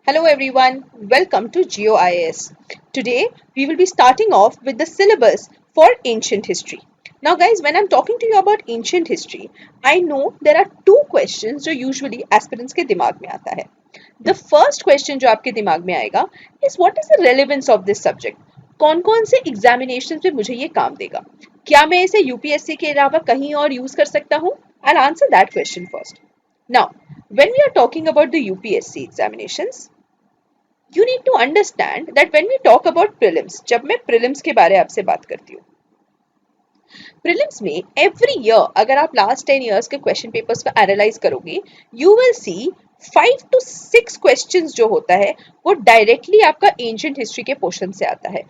Hello everyone, welcome to GeoIS. Today we will be starting off with the syllabus for ancient history. Now guys, when I'm talking to you about ancient history, I know there are two questions जो usually aspirants के दिमाग में आता है. The first question जो आपके दिमाग में आएगा is what is the relevance of this subject? कौन कौन से एग्जामिनेशन में मुझे ये काम देगा? क्या मैं इसे यूपीएससी के अलावा कहीं और यूज कर सकता हूँ? I'll answer that question first. Now, when we are talking about the UPSC examinations, you need to understand that when we talk about prelims, जब मैं prelims के बारे आपसे बात करती हूँ, prelims में every year अगर आप last 10 years के question papers को analyze करोगे, you will see 5 to 6 questions जो होता है वो directly आपका ancient history के portion से आता है.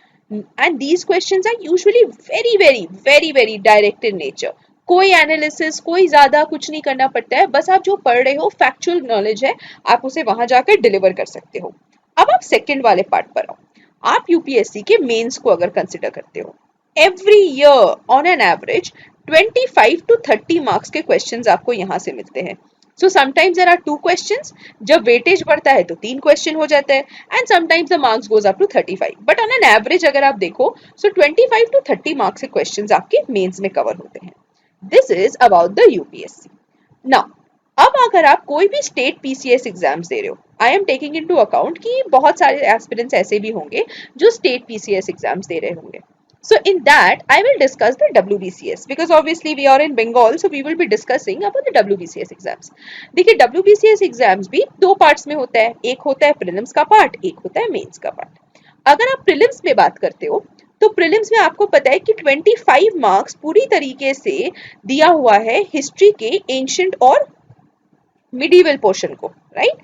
And these questions are usually very direct in nature. कोई एनालिसिस कोई ज्यादा कुछ नहीं करना पड़ता है, बस आप जो पढ़ रहे हो फैक्चुअल नॉलेज है, आप उसे वहां जाकर डिलीवर कर सकते हो. अब आप सेकंड वाले पार्ट पर आओ. आप यूपीएससी के मेंस को अगर कंसिडर करते हो, every year on an average 25 to 30 marks के क्वेश्चंस आपको यहाँ से मिलते हैं. So sometimes there are 2 questions, जब वेटेज बढ़ता है तो 3 क्वेश्चन हो जाता है, and sometimes the marks goes up to 35. But on an average अगर आप देखो, सो 25 to 30 मार्क्स के क्वेश्चंस आपके मेंस में कवर होते हैं. This is about the UPSC. Now, अब अगर आप कोई भी स्टेट पीसीएस एग्जाम्स दे रहे हो, I am taking into account कि बहुत सारे एस्पिरेंट्स ऐसे भी होंगे जो स्टेट पीसीएस एग्जाम्स दे रहे होंगे. So in that, I will discuss the WBCS because obviously we are in Bengal, so we will be discussing about the WBCS exams. देखिए WBCS exams भी दो parts में होता है, एक होता है prelims का part, एक होता है mains का part. अगर आप prelims में बात करते हो, तो prelims में आपको पता है कि 25 मार्क्स पूरी तरीके से दिया हुआ है हिस्ट्री के एंशियंट और मिडीवल पोर्शन को, राइट?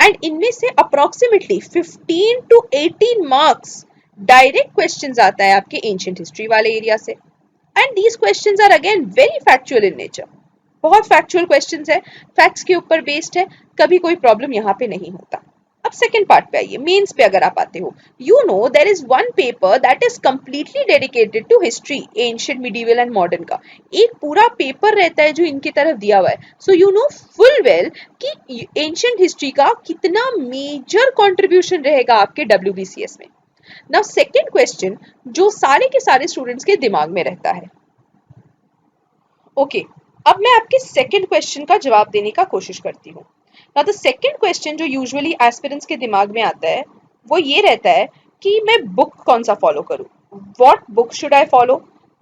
एंड इनमें से approximately 15 to 18 marks direct questions आता है आपके एंशियंट हिस्ट्री वाले एरिया से. And these questions are again very factual in nature. बहुत फैक्चुअल क्वेश्चंस है, फैक्ट्स के ऊपर बेस्ड है, कभी कोई प्रॉब्लम यहाँ पे नहीं होता. अब सेकंड पार्ट पे आइए, मेंस पे अगर आप आते हो, you know there is one paper that is completely dedicated to history, ancient, medieval and modern का. एक पूरा पेपर रहता है जो इनकी तरफ दिया हुआ है. So you know full well कि एंशियंट हिस्ट्री का कितना मेजर कंट्रीब्यूशन रहेगा आपके डब्ल्यूबीसीएस में. नाउ सेकंड क्वेश्चन जो सारे के सारे स्टूडेंट्स के दिमाग में रहता है, ओके, अब मैं आपके सेकंड क्वेश्चन का जवाब देने का कोशिश करती हूँ. नाउ द सेकंड क्वेश्चन जो यूजुअली एस्पिरेंट्स के दिमाग में आता है वो ये रहता है कि मैं बुक कौन सा फॉलो करूँ, what book should I follow,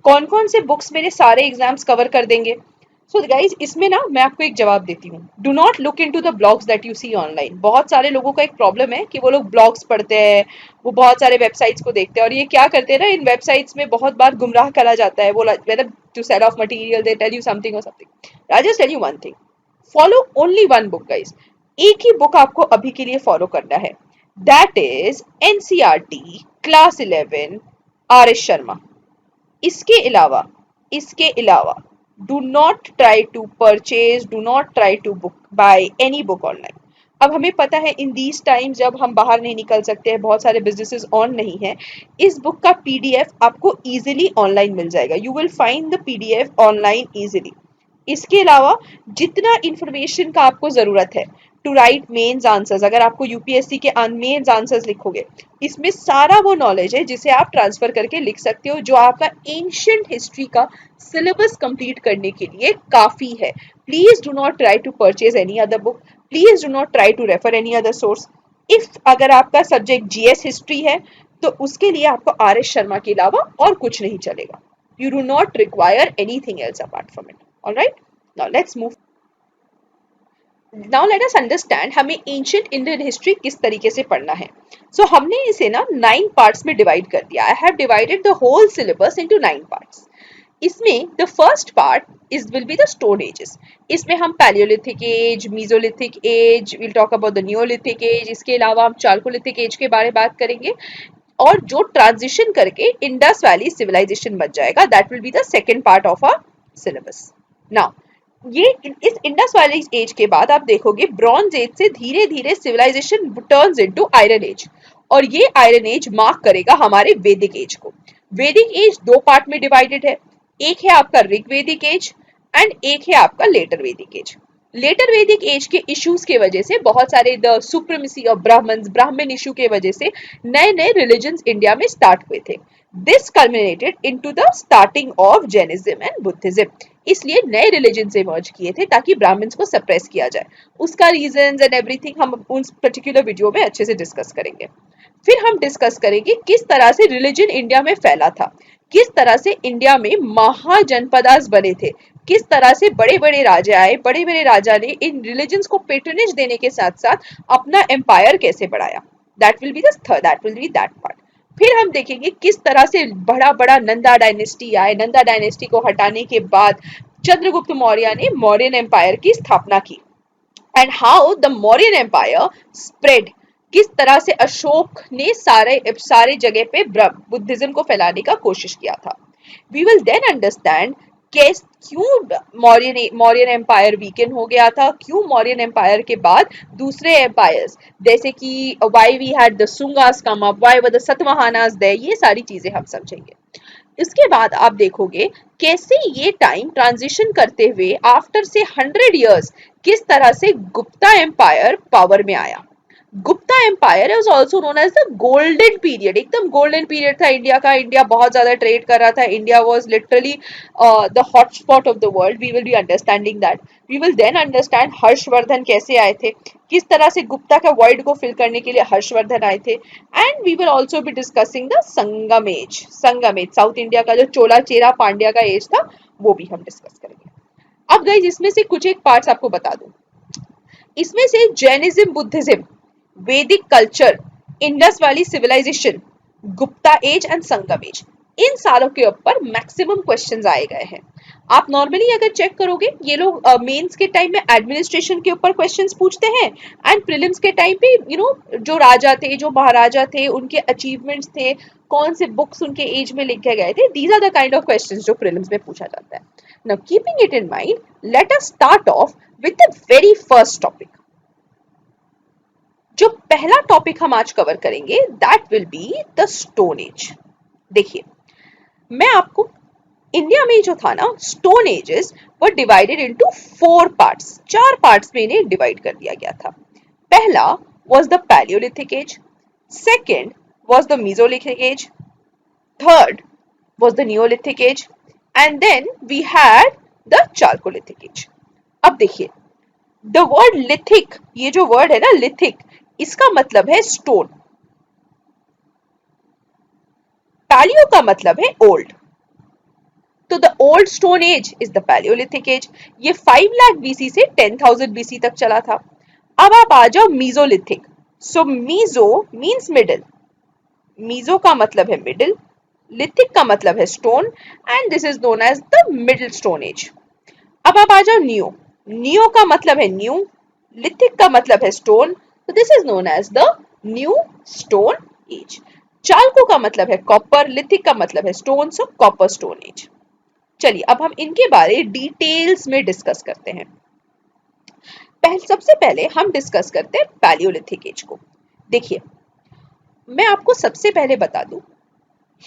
कौन कौन से बुक्स मेरे सारे एग्जाम्स कवर कर देंगे. सो गाइज, इसमें ना मैं आपको एक जवाब देती हूँ. Do not look into the blogs that you see online. बहुत सारे लोगों का एक प्रॉब्लम है कि वो लोग ब्लॉग्स पढ़ते हैं, वो बहुत सारे वेबसाइट्स को देखते हैं, और ये क्या करते हैं ना, इन वेबसाइट्स में बहुत बार गुमराह करा जाता है. वो मतलब to sell of material they tell you something और something. I just tell you one thing, follow only one book guys. एक ही बुक आपको अभी के लिए फॉलो करना है, that is NCERT class 11 R S Sharma. इसके अलावा do not try to purchase, do not try to book buy any book online. अब हमें पता है इन दीज टाइम जब हम बाहर नहीं निकल सकते हैं, बहुत सारे बिजनेसेस ऑन नहीं है, इस बुक का पीडीएफ आपको इजीली ऑनलाइन मिल जाएगा. You will find the PDF online easily. इसके अलावा जितना इंफॉर्मेशन का आपको जरूरत है टू राइट मेंस आंसर्स, अगर आपको यूपीएससी के मेंस आंसर्स लिखोगे, इसमें सारा वो नॉलेज है जिसे आप ट्रांसफर करके लिख सकते हो, जो आपका एंशियंट हिस्ट्री का सिलेबस कंप्लीट करने के लिए काफी है. Please do not try to purchase any other book, please do not try to refer any other source. If अगर आपका सब्जेक्ट जीएस हिस्ट्री है तो उसके लिए आपको आर एस शर्मा के अलावा और कुछ नहीं चलेगा. You do not require anything else apart from it. Alright, now let's move. Now let us understand हमें एंशियंट इंडियन हिस्ट्री किस तरीके से पढ़ना है. सो हमने इसे ना 9 पार्ट्स में डिवाइड कर दिया. I have divided the whole syllabus into 9 parts. इसमें the first part is will be the stone ages. इसमें हम Palaeolithic age, mesolithic age, will talk about the Neolithic age. इसके अलावा हम चालकोलिथिक एज के बारे में बात करेंगे, और जो ट्रांजिशन करके इंडस वैली सिविलाइजेशन बन जाएगा, that will be the second part of our syllabus. Now ये इस इंडस वैली एज के बाद आप देखोगे ब्रॉन्ज एज से धीरे धीरे civilisation turns into iron age, और ये आयरन एज मार्क करेगा हमारे वैदिक एज को. वैदिक एज दो पार्ट में डिवाइडेड है, एक है आपका ऋग्वेदिक एज एंड एक है आपका लेटर वैदिक एज. लेटर वैदिक एज के इश्यूज के वजह से, बहुत सारे द सुप्रीमेसी ऑफ ब्राह्मण्स, ब्राह्मण इशू के वजह से नए नए रिलीजन्स इंडिया में स्टार्ट हुए थे। This culminated into the starting of Jainism and Buddhism. इसलिए नए रिलीजन इमर्ज किए थे ताकि ब्राह्मण्स को सप्रेस किया जाए। उसका रीजंस एंड एवरीथिंग हम उस पर्टिकुलर वीडियो में अच्छे से डिस्कस करेंगे। फिर हम डिस्कस करेंगे किस तरह से रिलीजन इंडिया में फैला था, किस तरह से इंडिया में महाजनपदास बने थे, किस तरह से बड़े बड़े राजा आए, बड़े बड़े राजा ने इन रिलीजन्स को पेट्रनेज देने के साथ साथ अपना एम्पायर कैसे बढ़ाया। That will B that part. फिर हम देखेंगे किस तरह से बड़ा बड़ा नंदा डायनेस्टी आए, नंदा डायनेस्टी को हटाने के बाद चंद्रगुप्त मौर्य ने मौर्यन एम्पायर की स्थापना की, and how the Mauryan empire spread, किस तरह से अशोक ने सारे सारे जगह पे बुद्धिज्म को फैलाने का कोशिश किया था। वी विल देन अंडरस्टैंड क्यों मौर्यन एम्पायर वीकन हो गया था, क्यों मौर्यन एम्पायर के बाद दूसरे एम्पायर्स जैसे कि why we had the Sungas come up, why were the Satavahanas there, ये सारी चीजें हम समझेंगे। इसके बाद आप देखोगे कैसे ये टाइम ट्रांजिशन करते हुए आफ्टर से 100 years किस तरह से गुप्ता एम्पायर पावर में आया। Gupta empire is also known as the golden period, एकदम गोल्डन पीरियड था इंडिया का। इंडिया बहुत ज्यादा ट्रेड कर रहा था, India was literally the hot spot of the world. We will be understanding that. We will then understand Harshavardhana कैसे आए थे, किस तरह से गुप्ता का वर्ल्ड को फिल करने के लिए हर्षवर्धन आए थे। And we will also be discussing the Sangam age, South India का जो चोला चेरा पांड्या का एज था वो भी हम डिस्कस करेंगे। अब गाइस इसमें से कुछ एक पार्ट्स आपको बता दूं। इसमें से Jainism, Buddhism, Vedic culture, Indus valley civilisation, Gupta age and Sangam age, इन सारों के ऊपर मैक्सिमम क्वेश्चंस आए गए हैं। आप नॉर्मली अगर चेक करोगे ये लोग मेंस के टाइम में एडमिनिस्ट्रेशन के ऊपर क्वेश्चंस पूछते हैं, एंड प्रीलिम्स के टाइम पे जो राजा थे, जो महाराजा थे, उनके अचीवमेंट्स थे, कौन से बुक्स उनके एज में लिखे गए थे, these are the kind of questions जो प्रीलिम्स में पूछा जाता है। Now keeping it in mind, let us start off with the very first topic. जो पहला टॉपिक हम आज कवर करेंगे that will be the stone age. देखिए, मैं आपको इंडिया में जो था ना, stone ages were divided into 4 parts, 4 parts में इन्हें डिवाइड कर दिया गया था। पहला was the Paleolithic age, second was the Mesolithic age, third was the Neolithic age, and then we had the Chalcolithic age। अब देखिए, द वर्ड लिथिक, ये जो वर्ड है ना लिथिक, इसका मतलब है स्टोन, पैलियो का मतलब है ओल्ड, तो the old stone age is the palaeolithic age. ये 5 लाख बीसी से 10,000 बीसी तक चला था। अब आप आ जाओ mesolithic. So meso means middle, meso का मतलब है मिडिल, लिथिक का मतलब है stone, and this is known as the middle stone age. अब आप आ जाओ नियो, नियो का मतलब है न्यू, लिथिक का मतलब है स्टोन, तो this is known as the new stone age. चालको का मतलब है कॉपर, लिथिक का मतलब है stone, so copper stone age. चलिए अब हम इनके बारे डिटेल्स में डिस्कस करते हैं। सबसे पहले हम डिस्कस करते हैं पैलियोलिथिक एज को। देखिए, मैं आपको सबसे पहले बता दूं,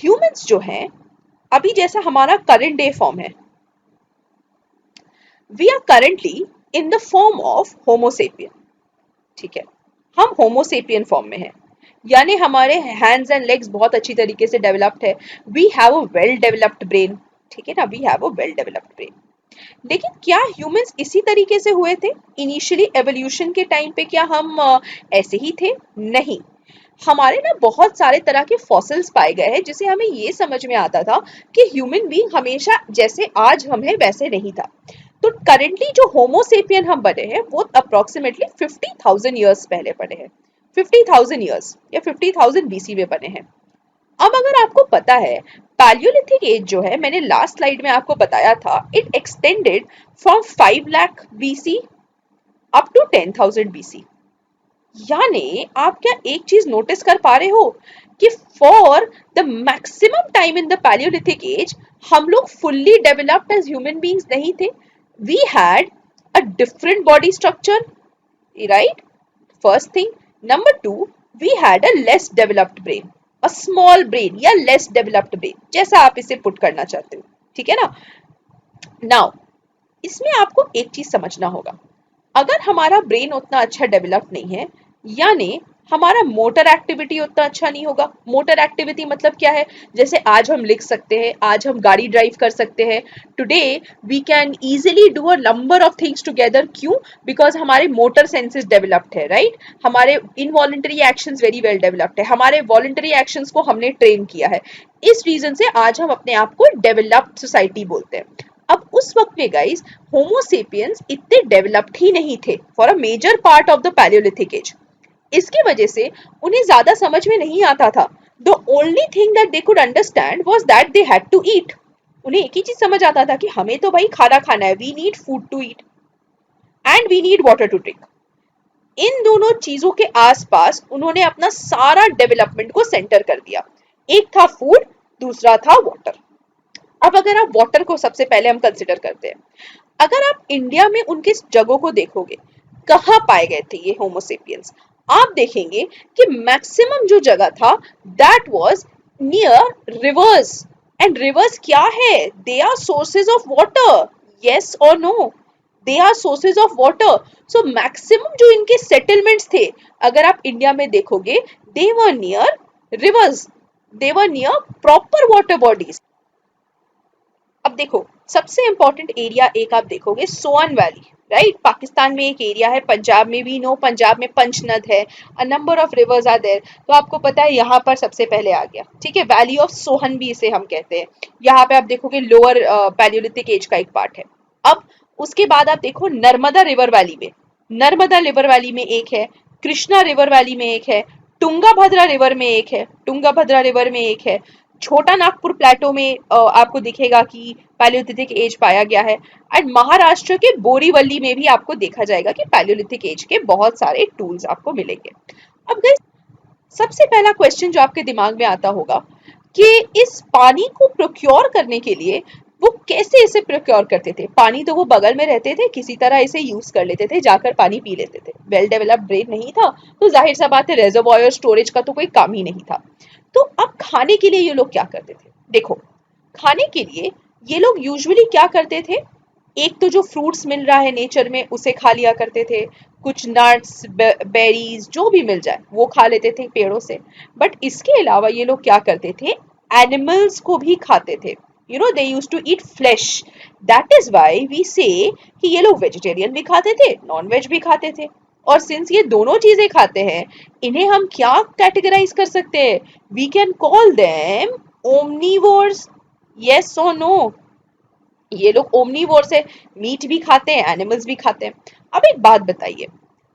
ह्यूमंस जो हैं, अभी जैसा हमारा करंट डे फॉर्म है, we are currently in the form of homo sapien. ठीक है, हम होमोसेपियन फॉर्म में हैं, यानी हमारे हैंड्स एंड लेग्स बहुत अच्छी तरीके से डेवलप्ड है। We have a well developed brain, ठीक है ना, we have a well developed brain. लेकिन क्या ह्यूमंस इसी तरीके से हुए थे इनिशियली एवोल्यूशन के टाइम पे? क्या हम ऐसे ही थे? नहीं, हमारे ना बहुत सारे तरह के फॉसिल्स पाए गए हैं जिसे हमें ये समझ में आता था कि ह्यूमन बीइंग हमेशा जैसे आज हम हैं वैसे नहीं था। तो करेंटली जो होमोसेपियन हम बने हैं वो अप्रोक्सीमेटली 50,000 ईयर्स पहले बने हैं, 50,000 ईयर्स या 50,000 बीसी में बने हैं। अब अगर आपको पता है पैलियोलिथिक एज जो है, मैंने लास्ट स्लाइड में आपको बताया था, it extended from 5 lakh BC up to 10,000 BC. यानी आप क्या एक चीज नोटिस कर पा रहे हो कि for the maximum time in the palaeolithic age हम लोग fully developed as human beings नहीं थे। We had a different body structure, right? First thing. Number two, we had a less developed brain, a small brain या less developed brain, जैसा आप इसे put करना चाहते हो, ठीक है ना। नाउ इसमें आपको एक चीज समझना होगा, अगर हमारा ब्रेन उतना अच्छा डेवलप नहीं है, यानी हमारा मोटर एक्टिविटी उतना अच्छा नहीं होगा। मोटर एक्टिविटी मतलब क्या है? जैसे आज हम लिख सकते हैं, आज हम गाड़ी ड्राइव कर सकते हैं। Today we can easily do a number of things together. क्यों? बिकॉज हमारे मोटर सेंसेस डेवलप्ड है, राइट? हमारे involuntary actions very well developed है, हमारे वॉलंटरी एक्शंस को हमने ट्रेन किया है। इस रीजन से आज हम अपने आप को डेवलप्ड सोसाइटी बोलते हैं। अब उस वक्त में गाइस, होमोसेपियंस इतने डेवलप्ड ही नहीं थे for a major part of the palaeolithic age. इसकी वजह से उन्हें ज्यादा समझ में नहीं आता था। The only thing that they could understand was that they had to eat. उन्हें एक ही चीज समझ आता था कि हमें तो भाई खाना खाना है, we need food to eat and we need water to drink. इन दोनों चीजों के आसपास उन्होंने अपना सारा डेवलपमेंट को सेंटर कर दिया। एक था फूड, दूसरा था वाटर। अब अगर आप वाटर को सबसे पहले हम कंसिडर करते हैं, अगर आप इंडिया में उनके जगहों को देखोगे, कहाँ पाए गए थे ये होमोसेपियंस, आप देखेंगे कि मैक्सिमम जो जगह था that was near rivers. And rivers क्या है? They are sources of water. Yes और no? They are sources of water. So maximum जो इनके सेटलमेंट्स थे, अगर आप इंडिया में देखोगे, they were near rivers, they were near proper water bodies. अब देखो, सबसे इंपॉर्टेंट एरिया एक आप देखोगे, सोअन वैली, राइट? पाकिस्तान में एक एरिया है, पंजाब में भी नो, पंजाब में पंचनद है, a number of rivers are there. तो आपको पता है यहाँ पर सबसे पहले आ गया, ठीक है, वैली ऑफ सोहन भी इसे हम कहते हैं। यहाँ पे आप देखोगे लोअर पैलियोलिथिक एज का एक पार्ट है। अब उसके बाद आप देखो नर्मदा रिवर वैली में, नर्मदा रिवर वैली में एक है, कृष्णा रिवर वैली में एक है, टुंगा भद्रा रिवर में एक है, टुंगा भद्रा रिवर में एक है, छोटा नागपुर प्लेटो में आपको दिखेगा कि पैलियोलिथिक एज पाया गया है। एंड महाराष्ट्र के बोरीवली में भी आपको देखा जाएगा कि पैलियोलिथिक एज के बहुत सारे टूल्स आपको मिलेंगे। अब गाइस, सबसे पहला क्वेश्चन जो आपके दिमाग में आता होगा कि इस पानी को प्रोक्योर करने के लिए वो कैसे इसे प्रोक्योर करते थे? पानी तो वो बगल में रहते थे, किसी तरह इसे यूज कर लेते थे, जाकर पानी पी लेते थे। वेल डेवलप्ड ब्रेन नहीं था, तो जाहिर सा बात है रेजर्वॉयर स्टोरेज का तो कोई काम ही नहीं था। तो अब खाने के लिए ये लोग क्या करते थे? देखो, खाने के लिए ये लोग यूजुअली क्या करते थे? एक तो जो फ्रूट्स मिल रहा है नेचर में उसे खा लिया करते थे, कुछ नट्स, बेरीज जो भी मिल जाए वो खा लेते थे पेड़ों से। बट इसके अलावा ये लोग क्या करते थे? एनिमल्स को भी खाते थे। You know, they used to eat flesh. That is why we say कि ये लोग वेजिटेरियन भी खाते थे, नॉन वेज भी खाते थे। और सिंस ये दोनों चीजें खाते हैं, इन्हें हम क्या कैटेगराइज कर सकते हैं? We can call them omnivores. Yes और नो? ये लोग ओमनीवोर्स है, मीट भी खाते हैं, एनिमल्स भी खाते हैं। अब एक बात बताइए,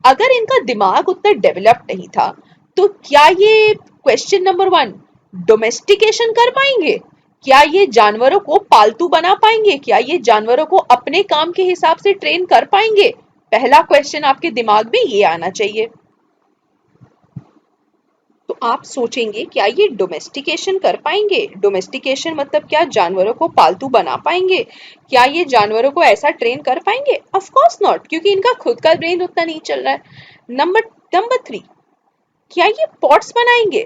अगर इनका दिमाग उतना डेवलप्ड नहीं था, तो क्या ये, क्वेश्चन नंबर वन, डोमेस्टिकेशन कर पाएंगे? क्या ये जानवरों को पालतू बना पाएंगे? क्या ये जानवरों को अपने काम के हिसाब से ट्रेन कर पाएंगे? पहला क्वेश्चन आपके दिमाग में ये आना चाहिए। तो आप सोचेंगे क्या ये डोमेस्टिकेशन कर पाएंगे? डोमेस्टिकेशन मतलब क्या, जानवरों को पालतू बना पाएंगे? क्या ये जानवरों को ऐसा ट्रेन कर पाएंगे? ऑफ कोर्स नॉट, क्योंकि इनका खुद का ब्रेन उतना नहीं चल रहा है। नंबर नंबर थ्री, क्या ये पॉट्स बनाएंगे?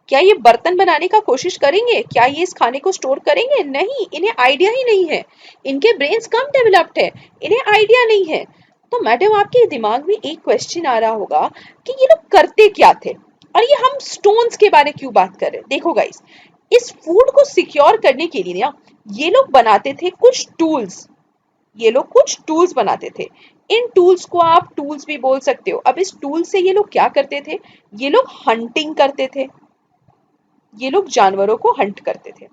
क्या ये बर्तन बनाने का कोशिश करेंगे? क्या ये इस खाने को स्टोर करेंगे? नहीं, इन्हें आइडिया ही नहीं है। इनके ब्रेन्स कम डेवलप्ड है, इन्हें आइडिया नहीं है। तो मैडम, आपके दिमाग में एक क्वेश्चन आ रहा होगा कि ये लोग करते क्या थे, और ये हम स्टोन्स के बारे क्यों बात कर रहे हैं? देखो गाइस, इस फूड को सिक्योर करने के लिए ना, ये लोग बनाते थे कुछ टूल्स। ये लोग कुछ टूल्स बनाते थे। इन टूल्स को आप टूल्स भी बोल सकते हो। अब इस टूल से ये लोग क्या करते थे? ये लोग हंटिंग करते थे, ये लोग जानवरों को हंट करते थे।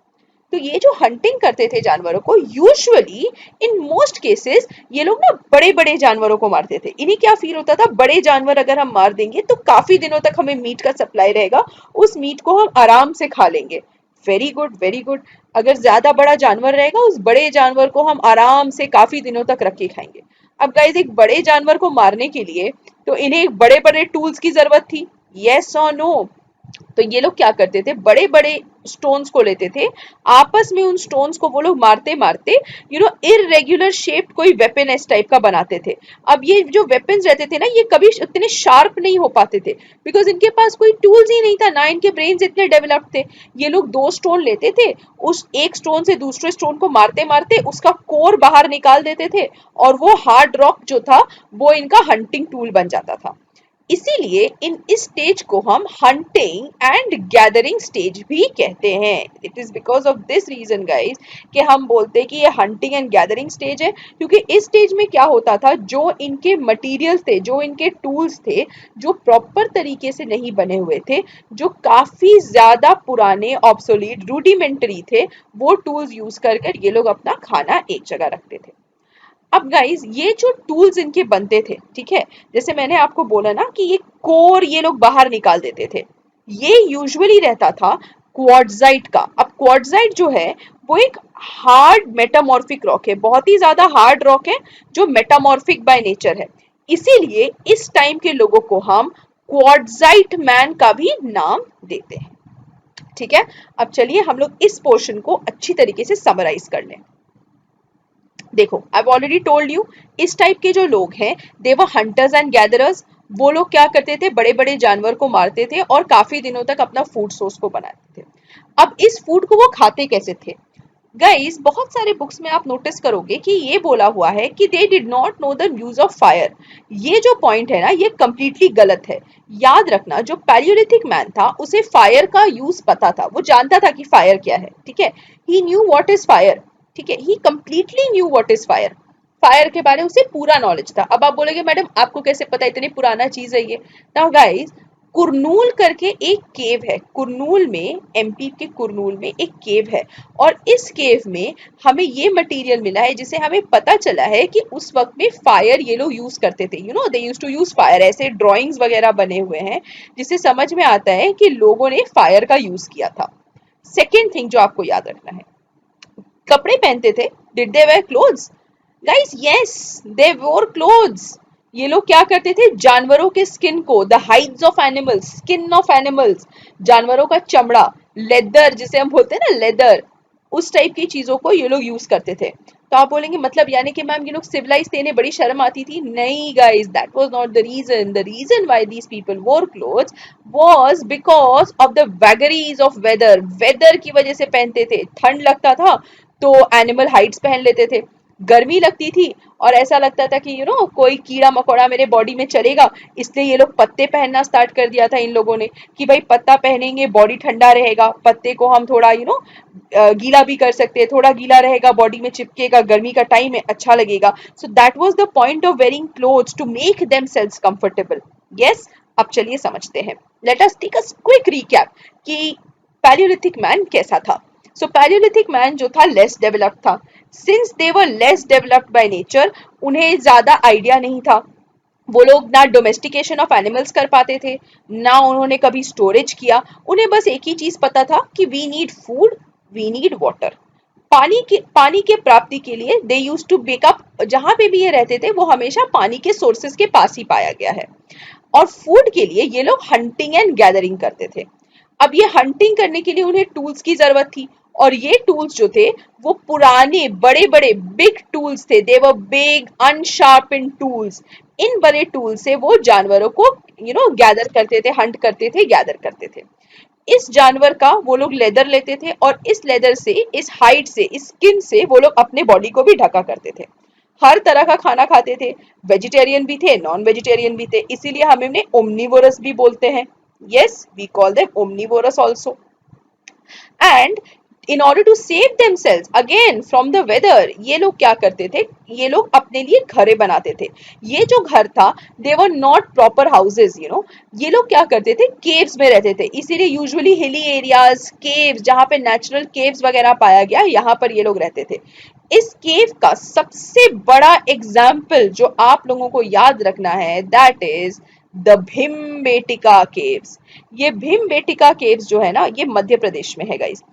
तो ये जो हंटिंग करते थे जानवरों को, यूजुअली इन मोस्ट केसेस ये लोग ना बड़े बड़े जानवरों को मारते थे। इन्हें क्या फील होता था, बड़े जानवर अगर हम मार देंगे तो काफी दिनों तक हमें मीट का सप्लाई रहेगा, उस मीट को हम आराम से खा लेंगे। Very good, very good. अगर ज्यादा बड़ा जानवर रहेगा, उस बड़े जानवर को हम आराम से काफी दिनों तक रख के खाएंगे। अब गाइस, एक बड़े जानवर को मारने के लिए तो इन्हें एक बड़े बड़े टूल्स की जरूरत थी। यस और नो? तो ये लोग क्या करते थे, बड़े बड़े स्टोन्स को लेते थे, आपस में उन स्टोन्स को वो लोग मारते मारते इरेग्युलर शेप्ड कोई वेपन इस टाइप का बनाते थे। अब ये जो वेपन्स रहते थे ना, ये कभी इतने शार्प नहीं हो पाते थे, बिकॉज इनके पास कोई टूल्स ही नहीं था, ना इनके ब्रेन्स इतने डेवलप्ड थे। ये लोग दो स्टोन लेते थे, उस एक स्टोन से दूसरे स्टोन को मारते मारते उसका कोर बाहर निकाल देते थे, और वो हार्ड रॉक जो था वो इनका हंटिंग टूल बन जाता था। इसीलिए इस स्टेज को हम हंटिंग एंड गैदरिंग स्टेज भी कहते हैं। It is because of this reason guys कि हम बोलते हैं कि ये हंटिंग एंड गैदरिंग स्टेज है, क्योंकि इस स्टेज में क्या होता था, जो इनके मटेरियल्स थे, जो इनके टूल्स थे, जो प्रॉपर तरीके से नहीं बने हुए थे, जो काफी ज्यादा पुराने ऑब्सोलीट रूडिमेंटरी थे, वो टूल्स यूज कर कर ये लोग अपना खाना एक जगह रखते थे। अब गाइस ये जो टूल्स इनके बनते थे, ठीक है, जैसे मैंने आपको बोला ना कि ये कोर ये लोग बाहर निकाल देते थे, ये यूजुअली रहता था क्वार्ट्जाइट का। अब क्वार्ट्जाइट जो है वो एक हार्ड मेटामॉर्फिक रॉक है, बहुत ही ज्यादा हार्ड रॉक है, जो मेटामॉर्फिक बाय नेचर है। इसीलिए इस टाइम के लोगों को हम क्वार्ट्जाइट मैन का भी नाम देते हैं। ठीक है, अब चलिए हम लोग इस पोर्शन को अच्छी तरीके से समराइज कर लें। देखो, आई ऑलरेडी टोल्ड यू, इस टाइप के जो लोग हैं, दे वर हंटर्स एंड गैदरर्स। वो लोग क्या करते थे, बड़े बड़े जानवर को मारते थे और काफी दिनों तक अपना फूड सोर्स को बनाते थे। अब इस फूड को वो खाते कैसे थे? गाइस, बहुत सारे बुक्स में आप नोटिस करोगे कि ये बोला हुआ है कि they did not know the use of fire. ये जो पॉइंट है ना, ये कंप्लीटली गलत है। याद रखना, जो पैलियोलिथिक मैन था उसे फायर का यूज पता था, वो जानता था कि फायर क्या है, ठीक है, he knew what is fire. ठीक है, he completely knew what is fire. Fire के बारे में उसे पूरा नॉलेज था। अब आप बोलेगे मैडम आपको कैसे पता, इतनी पुराना चीज है ये। नाउ गाइस, कुरनूल करके एक केव है, कुरनूल में, एमपी के कुरनूल में एक केव है, और इस केव में हमें ये मटेरियल मिला है जिसे हमें पता चला है कि उस वक्त में फायर ये लोग यूज करते थे। दे यूज टू यूज फायर, ऐसे ड्राइंग्स वगैरह बने हुए हैं जिससे समझ में आता है कि लोगों ने फायर का यूज किया था। सेकेंड थिंग जो आपको याद रखना है, कपड़े पहनते थे, did they wear clothes? Guys yes, they wore clothes. ये लोग क्या करते थे, जानवरों के स्किन को, the hides of animals, skin of animals, जानवरों का चमड़ा, लेदर जिसे हम बोलते हैं ना, लेदर, उस टाइप की चीजों को ये लोग यूज करते थे। तो आप बोलेंगे मतलब यानी कि मैम ये लोग सिविलाइज थे, इन्हें बड़ी शर्म आती थी? नहीं guys, that was not the reason. The reason why these people wore clothes was because of the vagaries of weather. Weather की वजह से पहनते थे, ठंड लगता था तो एनिमल हाइड्स पहन लेते थे, गर्मी लगती थी और ऐसा लगता था कि कोई कीड़ा मकोड़ा मेरे बॉडी में चलेगा, इसलिए ये लोग पत्ते पहनना स्टार्ट कर दिया था इन लोगों ने, कि भाई पत्ता पहनेंगे बॉडी ठंडा रहेगा, पत्ते को हम थोड़ा गीला भी कर सकते हैं, थोड़ा गीला रहेगा, बॉडी में चिपकेगा, गर्मी का टाइम है, अच्छा लगेगा। So that was the point of wearing clothes, to make themselves comfortable. Yes, अब चलिए समझते हैं। Let us take a quick recap कि पैलियोलिथिक मैन कैसा था। सो पैलियोलिथिक मैन जो था लेस डेवलप्ड था। Since they were less developed by nature, उन्हें ज्यादा आइडिया नहीं था। वो लोग ना डोमेस्टिकेशन ऑफ एनिमल्स कर पाते थे, ना उन्होंने कभी स्टोरेज किया। उन्हें बस एक ही चीज पता था कि we need food, we need water. पानी के प्राप्ति के लिए दे यूज टू बेकअप, जहां पे भी ये रहते थे वो हमेशा पानी के सोर्सेज के पास ही पाया गया है। और फूड के लिए ये लोग हंटिंग एंड गैदरिंग करते थे। अब ये हंटिंग करने के लिए उन्हें टूल्स की जरूरत थी, और ये टूल्स जो थे वो पुराने बड़े बड़े बिग टूल्स थे, दे वर बिग अनशार्पेंड टूल्स। इन बड़े टूल से वो जानवरों को गैदर करते थे, हंट करते थे, गैदर करते थे। इस जानवर का वो लोग लेदर लेते थे, और इस लेदर से, इस हाइड से, इस स्किन से वो लोग अपने बॉडी को भी ढका करते थे। हर तरह का खाना खाते थे, वेजिटेरियन भी थे, नॉन वेजिटेरियन भी थे, इसीलिए हम इन्हें ओमनिवोरस भी बोलते हैं। Yes, we call them omnivorous also. And in order to save themselves again from the weather, ये लोग क्या करते थे, ये लोग अपने लिए घरे बनाते थे। ये जो घर था, दे वर नॉट प्रॉपर हाउसेज, ये लोग क्या करते थे, केव्स में रहते थे। इसीलिए यूजुअली हिली एरियाज, केव्स, जहां पे नेचुरल केव्स वगैरह पाया गया, यहाँ पर ये लोग रहते थे। इस केव का सबसे बड़ा एग्जाम्पल जो आप लोगों को याद रखना है, दैट इज द भिमबेटिका केव्स। ये भिमबेटिका केव्स जो है ना, ये मध्य प्रदेश में है गाइस।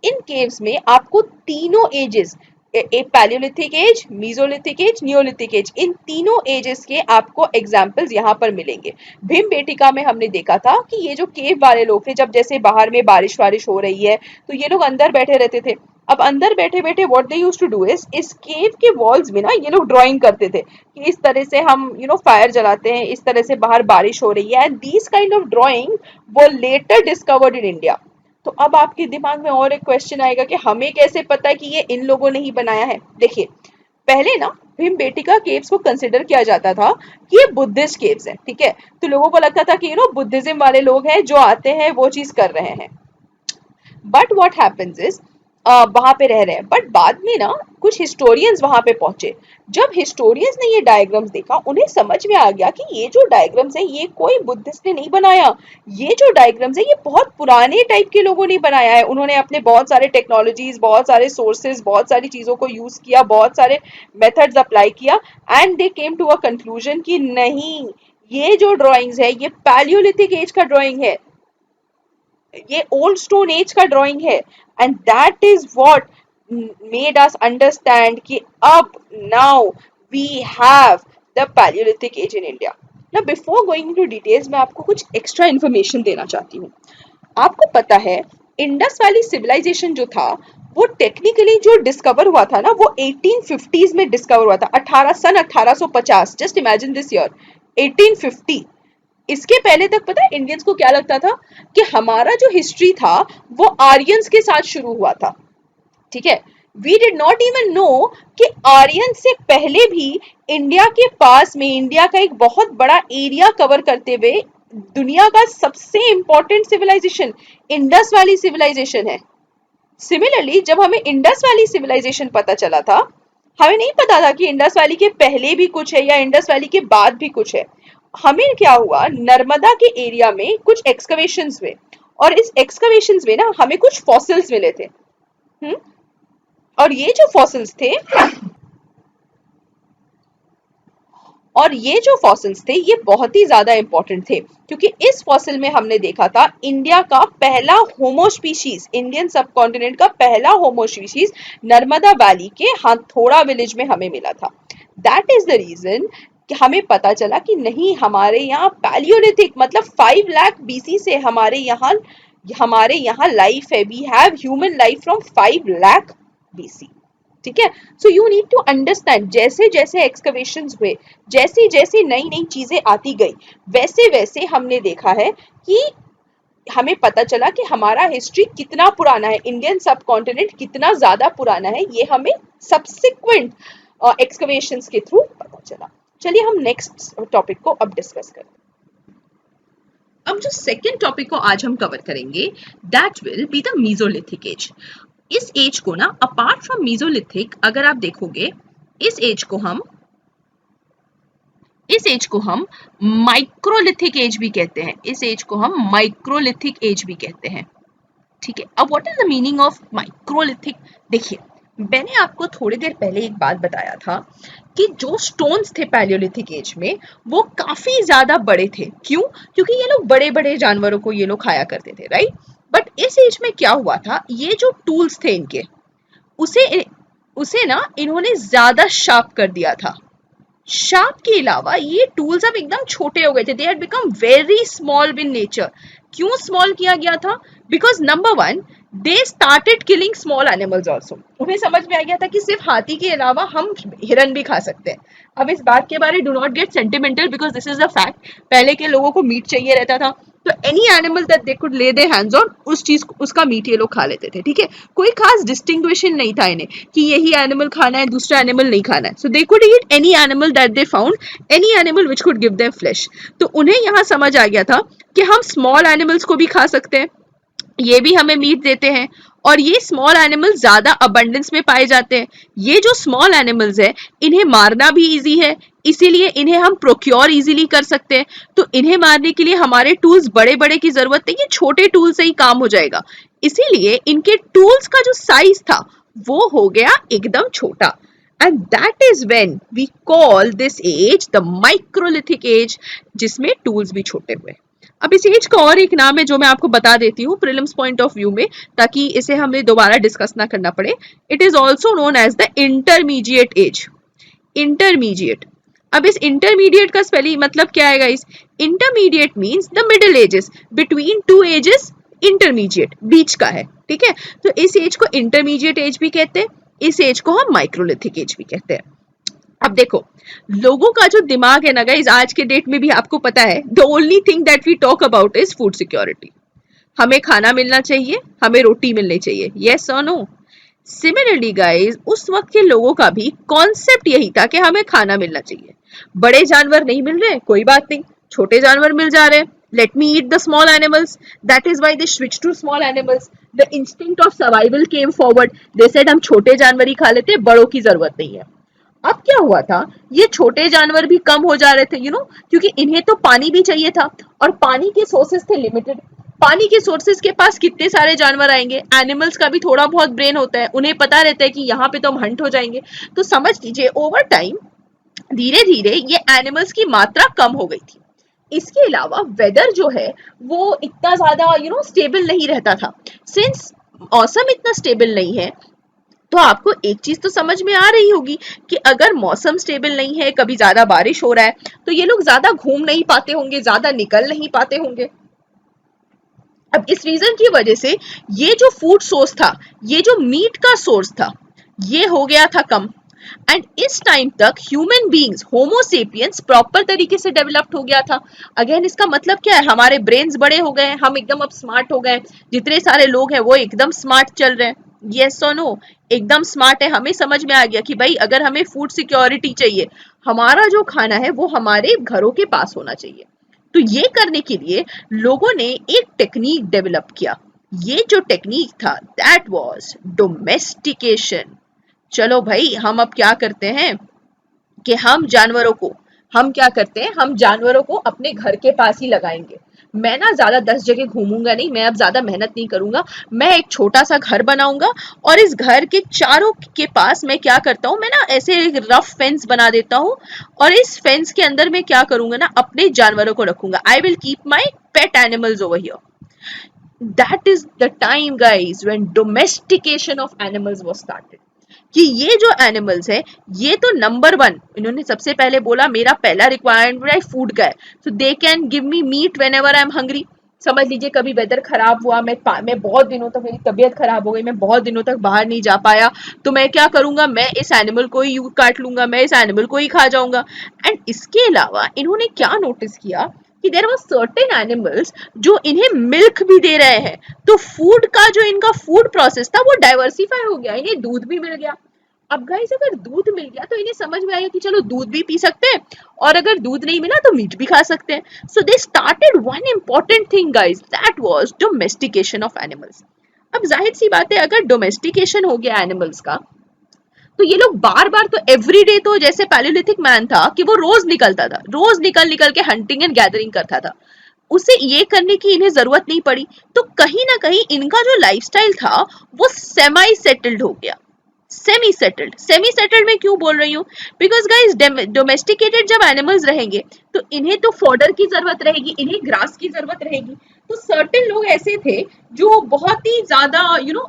इन केव्स में आपको तीनों एजेस, एक paleolithic age, mesolithic age, neolithic age, इन तीनों एजेस के आपको एग्जाम्पल्स यहाँ पर मिलेंगे। भीमबेटका में हमने देखा था कि ये जो केव वाले लोग थे, जब जैसे बाहर में बारिश वारिश हो रही है तो ये लोग अंदर बैठे रहते थे। अब अंदर बैठे बैठे what they used to do is, इस केव के वॉल्स में ना ये लोग ड्राइंग करते थे कि इस तरह से हम फायर जलाते हैं, इस तरह से बाहर बारिश हो रही है, and these kind of drawing वो लेटर डिस्कवर्ड इन इंडिया। तो अब आपके दिमाग में और एक क्वेश्चन आएगा कि हमें कैसे पता है कि ये इन लोगों ने ही बनाया है। देखिए, पहले ना भीमबेटका केव्स को कंसिडर किया जाता था कि ये बुद्धिस्ट केव्स हैं, ठीक है। तो लोगों को लगता था कि बुद्धिज्म वाले लोग हैं जो आते हैं वो चीज कर रहे हैं। बट व्हाट हैपेंस इज, वहां पे रह रहे हैं, बट बाद में ना कुछ हिस्टोरियंस वहां पे पहुंचे। जब हिस्टोरियंस ने ये डायग्राम्स देखा, उन्हें समझ में आ गया कि ये जो डायग्राम्स है ये कोई बुद्धिस्ट ने नहीं बनाया, ये जो डायग्राम्स है ये बहुत पुराने टाइप के लोगों ने बनाया है। उन्होंने अपने बहुत सारे टेक्नोलॉजीज, बहुत सारे सोर्सेज, बहुत सारी चीजों को यूज किया, बहुत सारे मेथड्स अप्लाई किया, and they came to a conclusion कि नहीं, ये जो ड्राइंग्स है ये पैलियोलिथिक एज का ड्राइंग है, ये ओल्ड स्टोन एज का ड्राइंग है। And that is what made us understand कि अब now we have the palaeolithic age in India. Now before going into details, मैं आपको कुछ एक्स्ट्रा इंफॉर्मेशन देना चाहती हूँ। आपको पता है इंडस वैली सिविलाइजेशन जो था वो टेक्निकली जो डिस्कवर हुआ था ना वो 1850s में डिस्कवर हुआ था, 1850। Just imagine this year 1850। इसके पहले तक पता है इंडियंस को क्या लगता था कि हमारा जो हिस्ट्री था वो आर्यंस के साथ शुरू हुआ था, ठीक है। We did not even know कि आर्यन से पहले भी इंडिया के पास में, इंडिया का एक बहुत बड़ा एरिया कवर करते हुए दुनिया का सबसे important civilisation Indus valley civilisation है। सिमिलरली जब हमें इंडस वैली सिविलाइजेशन पता चला था, हमें नहीं पता था कि इंडस वैली के पहले भी कुछ है या इंडस वैली के बाद भी कुछ है। हमें क्या हुआ, नर्मदा के एरिया में कुछ एक्सकवेशंस हुए, और इस एक्सकवेशंस में ना हमें कुछ फॉसिल्स मिले थे। और ये जो फॉसिल्स थे, ये बहुत ही ज्यादा इंपॉर्टेंट थे, क्योंकि इस फॉसिल में हमने देखा था इंडिया का पहला होमो स्पीशीज, इंडियन सब कॉन्टिनेंट का पहला होमो स्पीशीज नर्मदा वैली के हाथोड़ा विलेज में हमें मिला था। दैट इज द रीजन कि हमें पता चला कि नहीं, हमारे यहाँ पैलियोलिथिक मतलब 5 लाख बीसी से हमारे यहाँ लाइफ है। We have human life from 5 lakh BC, ठीक है। So you need to understand, जैसे जैसे एक्सकवेशंस हुए, जैसे जैसे नई नई चीजें आती गई, वैसे वैसे हमने देखा है कि हमें पता चला कि हमारा हिस्ट्री कितना पुराना है, इंडियन सब कॉन्टिनेंट कितना ज्यादा पुराना है, ये हमें सब्सिक्वेंट एक्सकवेशंस के थ्रू पता चला। चलिए हम नेक्स्ट टॉपिक को अब डिस्कस करते हैं। अब जो सेकेंड टॉपिक को आज हम कवर करेंगे, that will be the mesolithic age. इस एज को ना अपार्ट फ्रॉम मीजोलिथिक, अगर आप देखोगे इस एज को हम माइक्रोलिथिक एज भी कहते हैं। इस एज को हम माइक्रोलिथिक एज भी कहते हैं, ठीक है। अब what is the meaning of microlithic? देखिए, मैंने आपको थोड़ी देर पहले एक बात बताया था कि जो स्टोन्स थे पैलियोलिथिक एज में वो काफी ज्यादा बड़े थे। क्यों? क्योंकि ये लोग बड़े बड़े जानवरों को ये लोग खाया करते थे, राइट। बट इस एज में क्या हुआ था, ये जो टूल्स थे इनके, उसे ना इन्होंने ज्यादा शार्प कर दिया था। शार्प के अलावा ये टूल्स अब एकदम छोटे हो गए थे, they had become very small in nature. क्यों स्मॉल किया गया था? Because number one, they started killing small animals also. उन्हें समझ में आ गया था कि सिर्फ हाथी के अलावा हम हिरन भी खा सकते हैं। अब इस बात के बारे do not gate sentimental, because this is a fact. पहले के लोगों को मीट चाहिए रहता था, तो any animal that they could lay their hands on, उसका मीट ये लोग खा लेते थे, ठीक है। कोई खास डिस्टिंग्विशन नहीं था इन्हें कि यही एनिमल खाना है, दूसरा एनिमल नहीं खाना है। So they could eat any animal that they found, any animal which could give them flesh. तो उन्हें यहाँ समझ आ गया था कि हम स्मॉल एनिमल्स को भी खा सकते हैं, ये भी हमें मीट देते हैं, और ये स्मॉल एनिमल्स ज्यादा अबंडेंस में पाए जाते हैं। ये जो स्मॉल एनिमल्स है इन्हें मारना भी इजी है, इसीलिए इन्हें हम प्रोक्योर इजीली कर सकते हैं। तो इन्हें मारने के लिए हमारे टूल्स बड़े बड़े की जरूरत नहीं है, छोटे टूल से ही काम हो जाएगा। इसीलिए इनके टूल्स का जो साइज था वो हो गया एकदम छोटा। And that is when we call this age the microlithic age, जिसमें टूल्स भी छोटे हुए। अब इस एज का और एक नाम है जो मैं आपको बता देती हूँ प्रीलिम्स पॉइंट ऑफ व्यू में, ताकि इसे हमें दोबारा डिस्कस ना करना पड़े। It is also known as the intermediate age. Intermediate. अब इस इंटरमीडिएट का स्पेलिंग मतलब क्या है guys? Intermediate means the middle ages between two ages. Intermediate बीच का है, ठीक है। तो इस एज को इंटरमीडिएट एज भी कहते हैं, इस एज को हम माइक्रोलिथिक एज भी कहते हैं। अब देखो, लोगों का जो दिमाग है ना गाइस, आज के डेट में भी आपको पता है, the only thing that we talk about is food security. हमें खाना मिलना चाहिए, हमें रोटी मिलनी चाहिए, यस और नो। सिमिलरली गाइस, उस वक्त के लोगों का भी कॉन्सेप्ट यही था कि हमें खाना मिलना चाहिए। बड़े जानवर नहीं मिल रहे, कोई बात नहीं, छोटे जानवर मिल जा रहे हैं, let me eat the small animals. That is why they switch to small animals. The instinct of survival came forward. They said हम छोटे जानवर ही खा लेते, बड़ों की जरूरत नहीं है। अब क्या हुआ था, ये छोटे जानवर भी कम हो जा रहे थे, क्योंकि इन्हें तो पानी भी चाहिए था, और पानी के सोर्सेस थे लिमिटेड। पानी के सोर्सेस के पास कितने सारे जानवर आएंगे? एनिमल्स का भी थोड़ा बहुत ब्रेन होता है, उन्हें पता रहता है कि यहाँ पे तो हम हंट हो जाएंगे। तो समझ लीजिए ओवर टाइम धीरे धीरे ये एनिमल्स की मात्रा कम हो गई थी। इसके अलावा वेदर जो है वो इतना ज्यादा स्टेबल नहीं रहता था। सिंस मौसम इतना स्टेबल नहीं है, तो आपको एक चीज तो समझ में आ रही होगी कि अगर मौसम स्टेबल नहीं है, कभी ज्यादा बारिश हो रहा है, तो ये लोग ज्यादा घूम नहीं पाते होंगे, ज्यादा निकल नहीं पाते होंगे। अब इस रीजन की वजह से ये जो फूड सोर्स था, ये जो मीट का सोर्स था, ये हो गया था कम। एंड इस टाइम तक ह्यूमन बींग्स होमोसेपियंस प्रॉपर तरीके से डेवलप्ड हो गया था। अगेन इसका मतलब क्या है? हमारे ब्रेन्स बड़े हो गए, हम एकदम अब स्मार्ट हो गए, जितने सारे लोग हैं वो एकदम स्मार्ट चल रहे हैं, यस और नो? एकदम स्मार्ट है। हमें समझ में आ गया कि भाई अगर हमें फूड सिक्योरिटी चाहिए, हमारा जो खाना है वो हमारे घरों के पास होना चाहिए। तो ये करने के लिए लोगों ने एक टेक्निक डेवलप किया। ये जो टेक्निक था दैट वाज डोमेस्टिकेशन। चलो भाई, हम अब क्या करते हैं कि हम क्या करते हैं, हम जानवरों को अपने घर के पास ही लगाएंगे। मैं ना ज्यादा 10 जगह घूमूंगा नहीं, मैं अब ज्यादा मेहनत नहीं करूंगा, मैं एक छोटा सा घर बनाऊंगा, और इस घर के चारों के पास मैं क्या करता हूँ, मैं ना ऐसे एक रफ फेंस बना देता हूँ, और इस फेंस के अंदर मैं क्या करूंगा ना, अपने जानवरों को रखूंगा। I will keep my pet animals over here. That is the time guys when domestication of animals was started. कि ये जो एनिमल्स है, ये तो नंबर वन, इन्होंने सबसे पहले बोला मेरा पहला रिक्वायरमेंट फूड का है, तो they can give me meat whenever I am hungry. समझ लीजिए कभी वेदर खराब हुआ, मैं बहुत दिनों तक, मेरी तबीयत खराब हो गई, मैं बहुत दिनों तक बाहर नहीं जा पाया, तो मैं क्या करूंगा, मैं इस एनिमल को ही काट लूंगा, मैं इस एनिमल को ही खा जाऊंगा। एंड इसके अलावा इन्होंने क्या नोटिस किया कि देयर वर सर्टेन एनिमल्स जो इन्हें मिल्क भी दे रहे हैं, तो फूड का जो इनका फूड प्रोसेस था वो डाइवर्सिफाई हो गया, इन्हें दूध भी मिल गया। अब गाइस अगर दूध मिल गया तो इन्हें समझ में आया कि चलो दूध भी पी सकते हैं, और अगर दूध नहीं मिला तो मीट भी खा सकते हैं। So they started one important thing guys, that was domestication of animals. अब जाहिर सी बात है, अगर डोमेस्टिकेशन हो गया एनिमल्स का, तो ये लोग बार बार, तो एवरीडे, तो जैसे पैलियोलिथिक मैन था कि वो रोज निकलता था, रोज निकल निकल के हंटिंग एंड गैदरिंग करता था, उसे ये करने की इन्हें जरूरत नहीं पड़ी। तो कहीं ना कहीं इनका जो लाइफस्टाइल था वो सेमी सेटल्ड हो गया। सेमी सेटल्ड में क्यों बोल रही हूँ? बिकॉज गाइज डोमेस्टिकेटेड जब एनिमल्स रहेंगे तो इन्हें तो फॉडर की जरूरत रहेगी, इन्हें ग्रास की जरूरत रहेगी। तो सर्टेन लोग ऐसे थे जो बहुत ही ज्यादा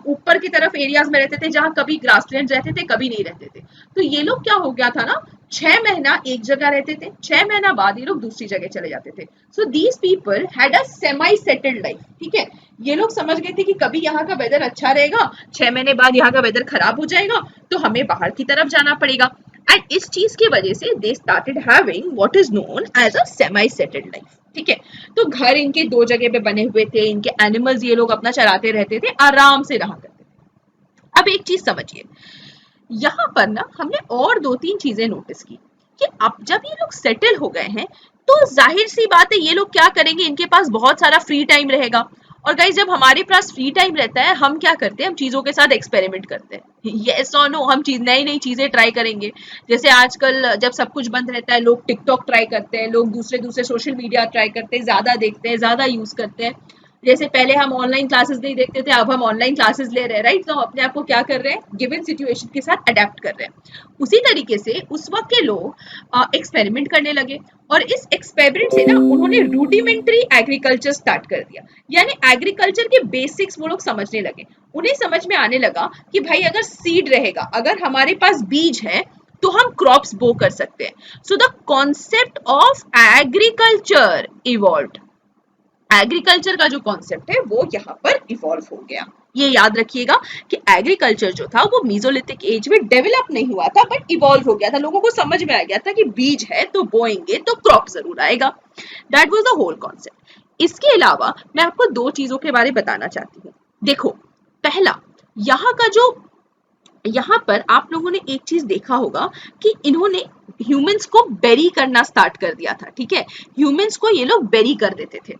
ऊपर की तरफ एरियाज में रहते थे, जहां कभी ग्रासलैंड रहते थे, कभी नहीं रहते थे। तो ये लोग क्या हो गया था ना, 6 महीना एक जगह रहते थे, 6 महीना बाद ये लोग दूसरी जगह चले जाते थे। So these people had a semi settled life, ठीक है। ये लोग समझ गए थे कि कभी यहाँ का वेदर अच्छा रहेगा, 6 महीने बाद यहाँ का वेदर खराब हो जाएगा, तो हमें बाहर की तरफ जाना पड़ेगा। एंड इस चीज की वजह से they started having what is known as a semi settled life, ठीक है। तो घर इनके 2 जगह पे बने हुए थे, इनके एनिमल्स ये लोग अपना चराते रहते थे, आराम से रहा करते थे। अब एक चीज समझिए, यहाँ पर ना हमने और 2-3 चीजें नोटिस की कि अब जब ये लोग सेटल हो गए हैं, तो जाहिर सी बात है ये लोग क्या करेंगे, इनके पास बहुत सारा फ्री टाइम रहेगा। और गाइस जब हमारे पास फ्री टाइम रहता है, हम क्या करते हैं, हम चीजों के साथ एक्सपेरिमेंट करते हैं, यस और नो? हम नई नई चीजें ट्राई करेंगे। जैसे आजकल जब सब कुछ बंद रहता है, लोग टिकटॉक ट्राई करते हैं, लोग दूसरे दूसरे सोशल मीडिया ट्राई करते हैं, ज्यादा देखते हैं, ज्यादा यूज करते हैं। जैसे पहले हम ऑनलाइन क्लासेस नहीं देखते थे, अब हम ऑनलाइन क्लासेस ले रहे हैं, राइट। तो हम अपने आप को क्या कर रहे हैं, गिवन सिचुएशन के साथ अडेप्ट कर रहे हैं। उसी तरीके से उस वक्त के लोग एक्सपेरिमेंट करने लगे, और इस एक्सपेरिमेंट से ना उन्होंने रूडिमेंट्री एग्रीकल्चर स्टार्ट कर दिया, यानी एग्रीकल्चर के बेसिक्स वो लोग समझने लगे। उन्हें समझ में आने लगा कि भाई अगर सीड रहेगा, अगर हमारे पास बीज है, तो हम क्रॉप्स बो कर सकते हैं। So the concept of agriculture evolved. Agriculture का जो कॉन्सेप्ट है वो यहाँ पर इवॉल्व हो गया। ये याद रखिएगा कि एग्रीकल्चर जो था वो मीजोलिथिक एज में डेवलप नहीं हुआ था, बट इवॉल्व हो गया था। लोगों को समझ में आ गया था कि बीज है तो बोएंगे तो क्रॉप जरूर आएगा। That was the whole concept. इसके अलावा मैं आपको दो चीजों के बारे में बताना चाहती हूँ। देखो, पहला, यहाँ का जो, यहाँ पर आप लोगों ने एक चीज देखा होगा कि इन्होंने ह्यूमंस को बेरी करना स्टार्ट कर दिया था, ठीक है। ह्यूमंस को ये लोग बेरी कर देते थे।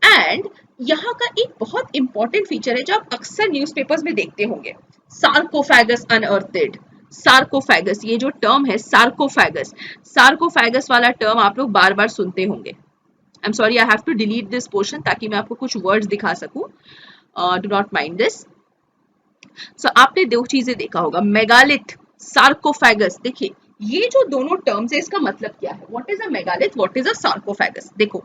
एंड यहाँ का एक बहुत इंपॉर्टेंट फीचर है जो आप अक्सर न्यूज़पेपर्स में देखते होंगे, सार्कोफेगस अनअर्थेड। सार्कोफेगस, ये जो टर्म है सार्कोफेगस, सार्कोफेगस वाला टर्म आप लोग बार बार सुनते होंगे। I am sorry, I have to delete this portion ताकि मैं आपको कुछ वर्ड्स दिखा सकूं। Do not mind this. So आपने दो चीजें देखा होगा, मेगालिथ, सार्कोफेगस। देखिए ये जो दोनों टर्म्स है इसका मतलब क्या है, what is a megalith, what is a sarcophagus. देखो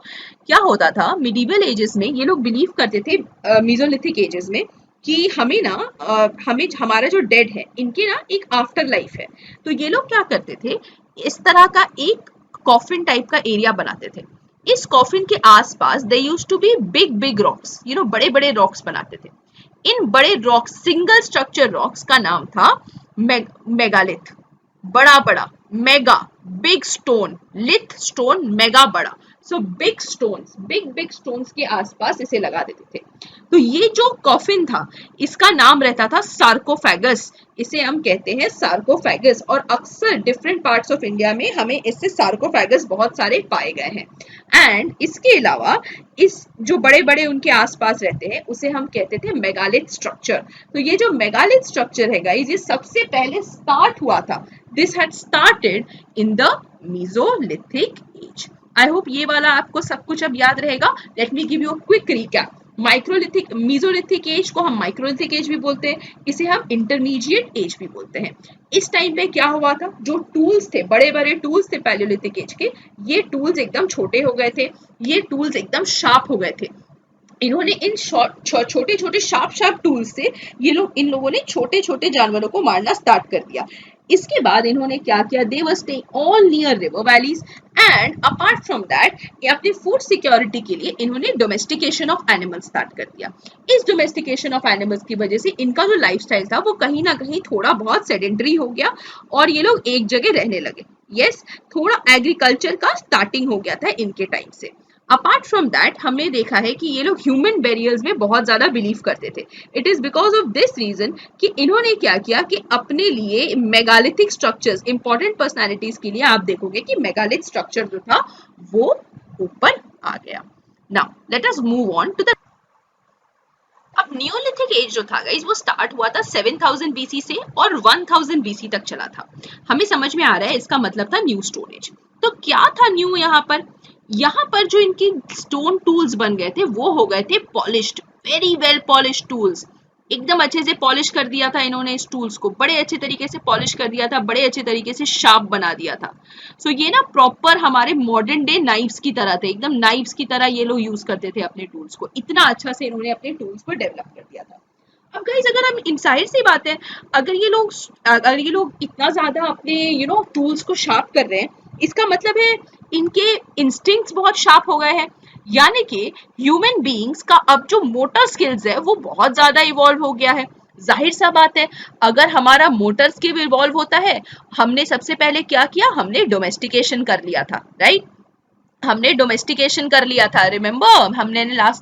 क्या होता था, मिडिवल एजेस में ये लोग बिलीव करते थे, मीजोलिथिक एजेस में, कि हमें ना हमें हमारा जो डेड है इनके ना एक आफ्टर लाइफ है। तो ये लोग क्या करते थे, इस तरह का एक कॉफिन टाइप का एरिया बनाते थे। इस कॉफिन के आसपास they used to be big big rocks, बड़े बड़े रॉक्स बनाते थे। इन बड़े रॉक्स, सिंगल स्ट्रक्चर रॉक्स का नाम था मेगालिथ। बड़ा बड़ा, mega, big stone, लिथ stone, mega बड़ा। So big stones, big big stones के आसपास इसे लगा देते थे। तो ये जो कॉफिन था इसका नाम रहता था सार्कोफेगस। इसे हम कहते हैं सार्कोफेगस, और अक्सर डिफरेंट पार्ट्स ऑफ इंडिया में हमें इससे सार्कोफेगस बहुत सारे पाए गए हैं। एंड इसके अलावा इस जो बड़े बड़े उनके आसपास रहते हैं उसे हम कहते थे मेगालिथ स्ट्रक्चर। तो ये जो मेगालिथ स्ट्रक्चर है गाइस, ये सबसे पहले स्टार्ट हुआ था, this had started in the mesolithic age. I hope ये वाला आपको सब कुछ अब याद रहेगा। Let me give you a quick recap. Microlithic, mesolithic age को हम माइक्रोलिथिक एज भी बोलते हैं, इसे हम इंटरमीडिएट एज भी बोलते हैं। इस टाइम पे क्या हुआ था, जो टूल्स थे, बड़े बड़े टूल्स थे पैलियोलिथिक एज के, ये टूल्स एकदम छोटे हो गए थे, ये टूल्स एकदम शार्प हो गए थे। इन्होंने इन छोटे छोटे शार्प शार्प टूल्स से इन लोगों ने छोटे छोटे जानवरों को मारना स्टार्ट कर दिया। इसके बाद इन्होंने क्या किया, they were staying all near river valleys, and apart from that अपनी फूड सिक्योरिटी के लिए इन्होंने डोमेस्टिकेशन ऑफ एनिमल्स स्टार्ट कर दिया। इस डोमेस्टिकेशन ऑफ एनिमल्स की वजह से इनका जो लाइफस्टाइल था वो कहीं ना कहीं थोड़ा बहुत सेडेंटरी हो गया, और ये लोग एक जगह रहने लगे। यस, थोड़ा एग्रीकल्चर का स्टार्टिंग हो गया था इनके टाइम से। अपार्ट फ्रॉम दैट हमने देखा है कि ये लोग ह्यूमन बेरियल्स में बहुत ज्यादा बिलीव करते थे। It is because of this reason कि इन्होंने क्या किया कि अपने लिए मेगालिथिक स्ट्रक्चर्स, इंपॉर्टेंट पर्सनालिटीज के लिए आप देखोगे कि मेगालिथ स्ट्रक्चर जो था वो ऊपर आ गया। Now let us move on to the, अब नियोलिथिक एज जो था गाइस वो स्टार्ट हुआ था 7000 बीसी से और 1000 बीसी तक चला था। हमें समझ में आ रहा है इसका मतलब था न्यू स्टोन एज। तो क्या था न्यू यहाँ पर, यहाँ पर जो इनके स्टोन टूल्स बन गए थे वो हो गए थे polished, very well polished tools. एकदम अच्छे से पॉलिश कर दिया था इन्होंने, इस टूल्स को बड़े अच्छे तरीके से पॉलिश कर दिया था, बड़े अच्छे तरीके से शार्प बना दिया था। सो ये ना प्रॉपर हमारे मॉडर्न डे नाइफ्स की तरह थे, एकदम नाइफ्स की तरह ये लोग यूज करते थे अपने टूल्स को। इतना अच्छा से इन्होंने अपने टूल्स को डेवलप कर दिया था। अब गाइस अगर हम इनसाइड से बात है, अगर ये लोग इतना ज्यादा अपने टूल्स को शार्प कर रहे हैं, इसका मतलब है इनके इंस्टिंक्ट्स बहुत शार्प हो गए हैं। यानी कि ह्यूमन बीइंग्स का अब जो मोटर स्किल्स है वो बहुत ज्यादा इवॉल्व हो गया है। जाहिर सा बात है, अगर हमारा मोटर स्किल इवॉल्व होता है, हमने सबसे पहले क्या किया, हमने डोमेस्टिकेशन कर लिया था, राइट। हमने डोमेस्टिकेशन कर लिया था, रिमेम्बर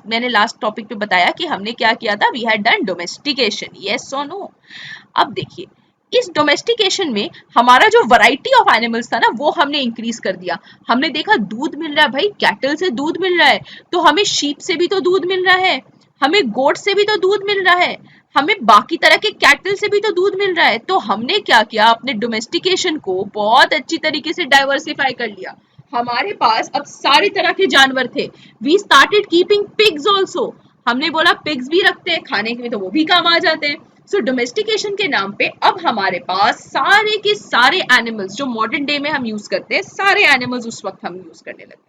मैंने लास्ट टॉपिक पे बताया कि हमने क्या किया था, we had done domestication, yes और नो। अब देखिए इस डोमेस्टिकेशन में हमारा जो वैरायटी ऑफ एनिमल्स था ना वो हमने इंक्रीज कर दिया। हमने देखा दूध मिल रहा है भाई, कैटल से दूध मिल रहा है, तो हमें शीप से भी तो दूध मिल रहा है, हमें गोट से भी तो दूध मिल रहा है, हमें बाकी तरह के कैटल से भी तो दूध मिल रहा है। तो हमने क्या किया, अपने डोमेस्टिकेशन को बहुत अच्छी तरीके से डाइवर्सिफाई कर लिया। हमारे पास अब सारे तरह के जानवर थे। We started keeping pigs also. हमने बोला पिग्स भी रखते हैं खाने के लिए, तो वो भी काम आ जाते हैं। सो डोमेस्टिकेशन के नाम पे अब हमारे पास सारे के सारे एनिमल्स जो मॉडर्न डे में हम यूज करते हैं, सारे एनिमल्स उस वक्त हम यूज करने लगे।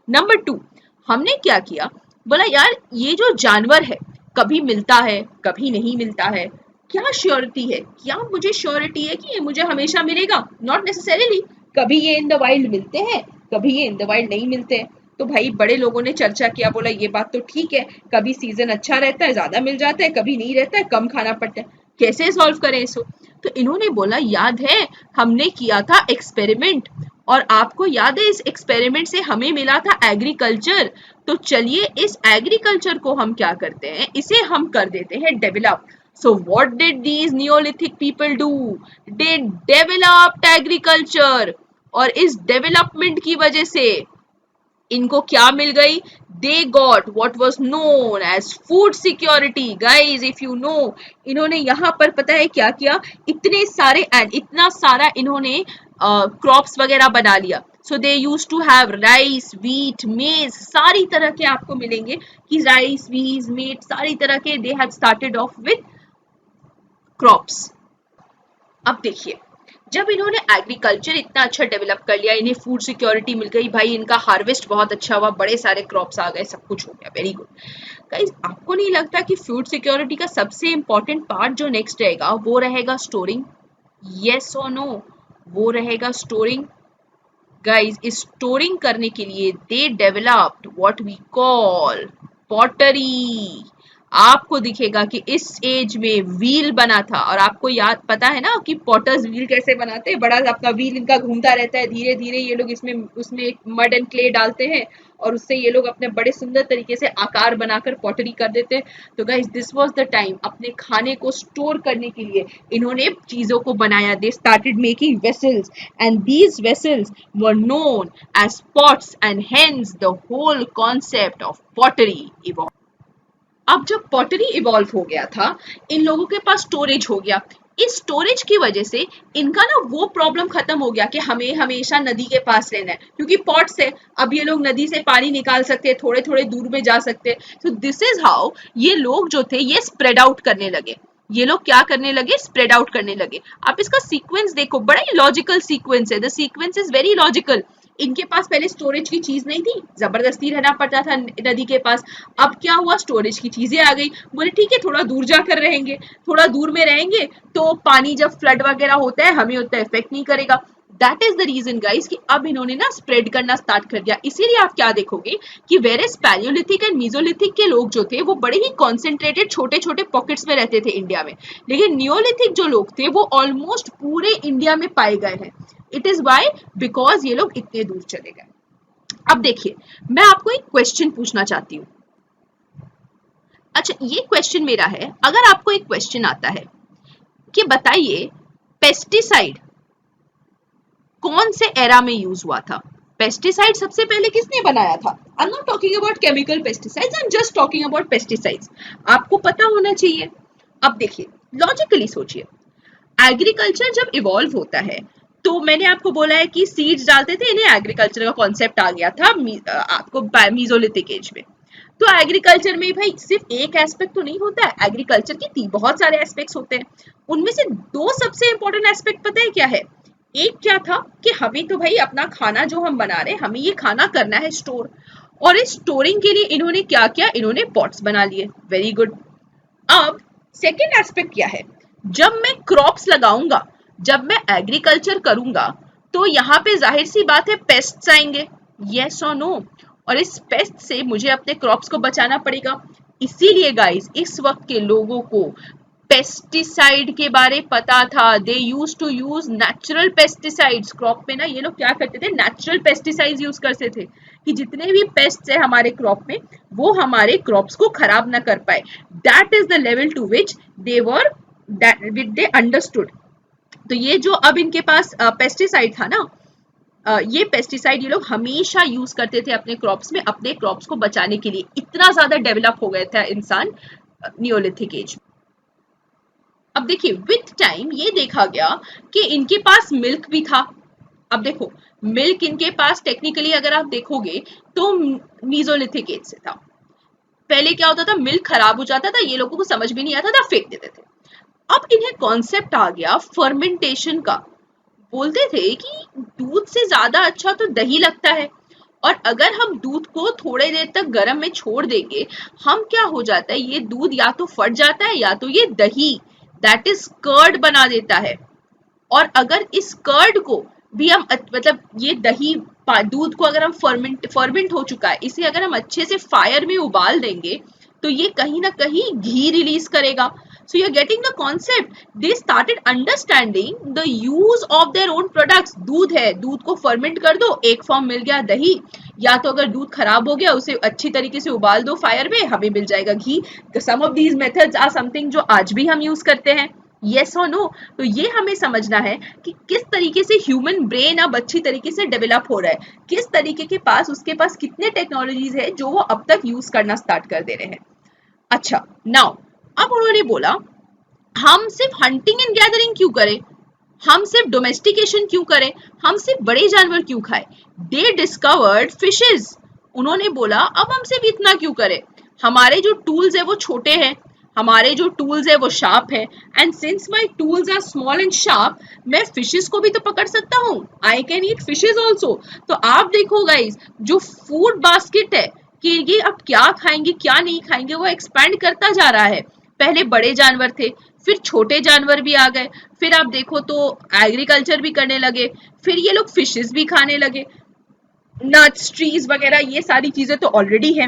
नंबर 2, हमने क्या किया, बोला यार ये जो जानवर है कभी मिलता है कभी नहीं मिलता है, क्या श्योरिटी है, क्या मुझे श्योरिटी है कि ये मुझे हमेशा मिलेगा? नॉट नेसेसरीली, कभी ये इन द वाइल्ड मिलते हैं, कभी ये इन द वाइल्ड नहीं मिलते हैं। तो भाई बड़े लोगों ने चर्चा किया, बोला ये बात तो ठीक है, कभी सीजन अच्छा रहता है ज्यादा मिल जाता है, कभी नहीं रहता है कम खाना पड़ता है, कैसे सॉल्व करें इसको? तो इन्होंने बोला याद है हमने किया था एक्सपेरिमेंट, और आपको याद है इस एक्सपेरिमेंट से हमें मिला था एग्रीकल्चर, तो चलिए इस एग्रीकल्चर को हम क्या करते हैं, इसे हम कर देते हैं develop. So what did these Neolithic people do? They developed agriculture, और इस डेवलपमेंट की वजह से इनको क्या मिल गई? They got what was known as food security. Guys, if you know, इन्होंने यहाँ पर पता है क्या किया, इतने सारे एंड इतना सारा इन्होंने क्रॉप्स वगैरह बना लिया। So they use to have rice, wheat, maize, सारी तरह के आपको मिलेंगे कि राइस, व्हीट, मीट, सारी तरह के they have started off with crops. अब देखिए जब इन्होंने एग्रीकल्चर इतना अच्छा डेवलप कर लिया, इन्हें फूड सिक्योरिटी मिल गई, भाई इनका हार्वेस्ट बहुत अच्छा हुआ, बड़े सारे क्रॉप्स आ गए, सब कुछ हो गया, वेरी गुड। गाइस आपको नहीं लगता कि फूड सिक्योरिटी का सबसे इंपॉर्टेंट पार्ट जो नेक्स्ट रहेगा वो रहेगा स्टोरिंग? यस और नो? वो रहेगा स्टोरिंग। गाइस इस स्टोरिंग करने के लिए they developed what we call pottery. आपको दिखेगा कि इस एज में व्हील बना था, और आपको याद पता है ना कि पॉटर्स व्हील कैसे बनाते हैं, बड़ा अपना व्हील इनका घूमता रहता है, धीरे धीरे ये लोग इसमें उसमें मड एंड क्ले डालते हैं और उससे ये लोग अपने बड़े सुंदर तरीके से आकार बनाकर पॉटरी कर देते हैं। तो guys this was the time अपने खाने को स्टोर करने के लिए इन्होंने चीजों को बनाया। They started making vessels and these vessels were known as pots, and hence the whole concept of pottery evolve. अब जब पॉटरी इवॉल्व हो गया था, इन लोगों के पास स्टोरेज हो गया। इस स्टोरेज की वजह से इनका ना वो प्रॉब्लम खत्म हो गया कि हमें हमेशा नदी के पास रहना है, क्योंकि पॉट से अब ये लोग नदी से पानी निकाल सकते हैं, थोड़े थोड़े दूर में जा सकते हैं। तो दिस इज हाउ ये लोग जो थे ये स्प्रेड आउट करने लगे। ये लोग क्या करने लगे? स्प्रेड आउट करने लगे। आप इसका सीक्वेंस देखो, बड़ा ही लॉजिकल सीक्वेंस है, the sequence is very logical. इनके पास पहले स्टोरेज की चीज नहीं थी, जबरदस्ती रहना पड़ता था नदी के पास। अब क्या हुआ, स्टोरेज की चीजें आ गई, बोले ठीक है थोड़ा दूर जाकर रहेंगे, थोड़ा दूर में रहेंगे तो पानी जब फ्लड वगैरह होता है हमें उतना इफेक्ट नहीं करेगा। That is the reason guys कि अब इन्होंने ना स्प्रेड करना स्टार्ट कर दिया। इसीलिए आप क्या देखोगे कि वेरेस पैलियोलिथिक एंड मीजोलिथिक के लोग जो थे वो बड़े ही कॉन्सेंट्रेटेड छोटे छोटे पॉकेट्स में रहते थे इंडिया में, लेकिन नियोलिथिक जो लोग थे वो ऑलमोस्ट पूरे इंडिया में पाए गए हैं। इट इज वाई बिकॉज ये लोग इतने दूर चले गए। अब देखिए मैं आपको एक क्वेश्चन पूछना चाहती हूँ। अच्छा ये क्वेश्चन मेरा है, अगर आपको एक क्वेश्चन आता है कि बताइए पेस्टिसाइड कौन से एरा में यूज हुआ था? पेस्टिसाइड सबसे पहले किसने बनाया था? I am not talking about chemical pesticides, I am just talking about pesticides. आपको पता होना चाहिए। अब देखिए लॉजिकली सोचिए, एग्रीकल्चर जब इवॉल्व होता है तो मैंने आपको बोला है कि सीड्स डालते थे, इन्हें एग्रीकल्चर का कॉन्सेप्ट आ गया था आपको मीजोलिथिक एज में। तो एग्रीकल्चर में भाई सिर्फ एक एस्पेक्ट तो नहीं होता है, एग्रीकल्चर की बहुत सारे एस्पेक्ट्स होते हैं। उनमें से दो सबसे इंपॉर्टेंट एस्पेक्ट पता है क्या है? एक क्या था कि हमें तो भाई अपना खाना जो हम बना रहे हैं हमें ये खाना करना है स्टोर, और इस स्टोरिंग के लिए इन्होंने क्या किया, इन्होंने पॉट्स बना लिए। Very good. अब सेकेंड एस्पेक्ट क्या है? जब मैं क्रॉप्स लगाऊंगा, जब मैं एग्रीकल्चर करूंगा, तो यहाँ पे जाहिर सी बात है पेस्ट्स आएंगे, यस और नो? और इस पेस्ट से मुझे अपने क्रॉप्स को बचाना पड़ेगा। इसीलिए गाइस इस वक्त के लोगों को पेस्टिसाइड के बारे पता था। They use to use natural pesticides. Crop में ना ये लोग क्या करते थे, नेचुरल पेस्टिसाइड्स यूज करते थे कि जितने भी पेस्ट है हमारे क्रॉप में वो हमारे क्रॉप्स को खराब ना कर पाए। That is the level to which they were they understood. तो ये जो अब इनके पास पेस्टिसाइड था ना, ये पेस्टिसाइड ये लोग हमेशा यूज करते थे अपने क्रॉप्स में, अपने क्रॉप्स को बचाने के लिए। इतना ज्यादा डेवलप हो गया था इंसान नियोलिथिक एज में। अब देखिए विथ टाइम ये देखा गया कि इनके पास मिल्क भी था। अब देखो मिल्क इनके पास टेक्निकली अगर आप देखोगे तो मीजोलिथिक एज से था। पहले क्या होता था, मिल्क खराब हो जाता था, ये लोगों को समझ भी नहीं आता था, फेंक देते थे। अब इन्हें कॉन्सेप्ट आ गया फर्मेंटेशन का। बोलते थे कि दूध से ज्यादा अच्छा तो दही लगता है, और अगर हम दूध को थोड़े देर तक गर्म में छोड़ देंगे, हम क्या हो जाता है, ये दूध या तो फट जाता है या तो ये दही, दैट इज कर्ड बना देता है। और अगर इस कर्ड को भी हम मतलब ये दही दूध को अगर हम फर्मेंट हो चुका है, इसे अगर हम अच्छे से फायर में उबाल देंगे तो ये कहीं ना कहीं घी रिलीज करेगा। So you are getting the concept, they started understanding the use of their own products. दूध है, दूध को फर्मेंट कर दो, एक फॉर्म मिल गया दही, या तो अगर दूध खराब हो गया उसे अच्छी तरीके से उबाल दो फायर में, हमें मिल जाएगा घी। Some of these methods are something जो आज भी हम यूज करते हैं, यस और नो। तो ये हमें समझना है कि किस तरीके से ह्यूमन ब्रेन अब अच्छी तरीके से डेवलप हो रहा है, किस तरीके के पास उसके पास कितने टेक्नोलॉजीज है जो वो अब तक यूज करना स्टार्ट कर दे रहे हैं। अच्छा, नाउ अब उन्होंने बोला हम सिर्फ हंटिंग एंड गैदरिंग क्यों करें, हम सिर्फ डोमेस्टिकेशन क्यों करें, हम सिर्फ बड़े जानवर क्यों खाएं। दे डिस्कवर्ड फिशेस। उन्होंने बोला अब हम सिर्फ इतना क्यों करें, हमारे जो टूल्स है वो छोटे हैं, हमारे जो टूल्स है वो शार्प है, and since my tools are small and sharp, मैं फिशेस को भी तो पकड़ सकता हूँ, I can eat fishes also. तो आप देखो गाइज, जो फूड बास्केट है कि ये अब क्या खाएंगे क्या नहीं खाएंगे, वो एक्सपैंड करता जा रहा है। पहले बड़े जानवर थे, फिर छोटे जानवर भी आ गए, फिर आप देखो तो एग्रीकल्चर भी करने लगे, फिर ये लोग फिशेस भी खाने लगे, नट्स ट्रीज वगैरह ये सारी चीजें तो ऑलरेडी है।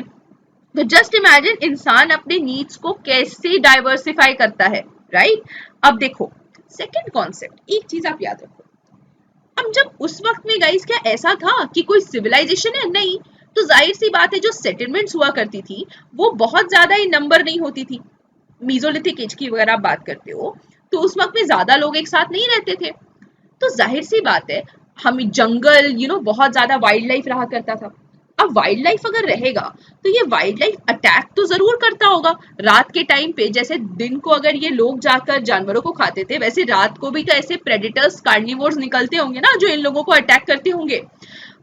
तो जस्ट इमेजिन इंसान अपने नीड्स को कैसे डाइवर्सिफाई करता है, राइट। अब देखो सेकंड कॉन्सेप्ट, एक चीज आप याद रखो, अब जब उस वक्त में गाइस क्या ऐसा था कि कोई सिविलाइजेशन है, नहीं। तो जाहिर सी बात है जो सेटलमेंट्स हुआ करती थी वो बहुत ज्यादा ही नंबर नहीं होती थी। मीजोलिथिक एज की अगर आप बात करते हो तो उस वक्त में ज्यादा लोग एक साथ नहीं रहते थे, तो जाहिर सी बात है हम जंगल बहुत ज्यादा वाइल्ड लाइफ रहा करता था। अब वाइल्ड लाइफ अगर रहेगा तो ये वाइल्ड लाइफ अटैक तो जरूर करता होगा रात के टाइम पे, जैसे दिन को अगर ये लोग जाकर जानवरों को खाते थे, वैसे रात को भी तो ऐसे प्रेडिटर्स कार्निवोर्स निकलते होंगे ना जो इन लोगों को अटैक करते होंगे।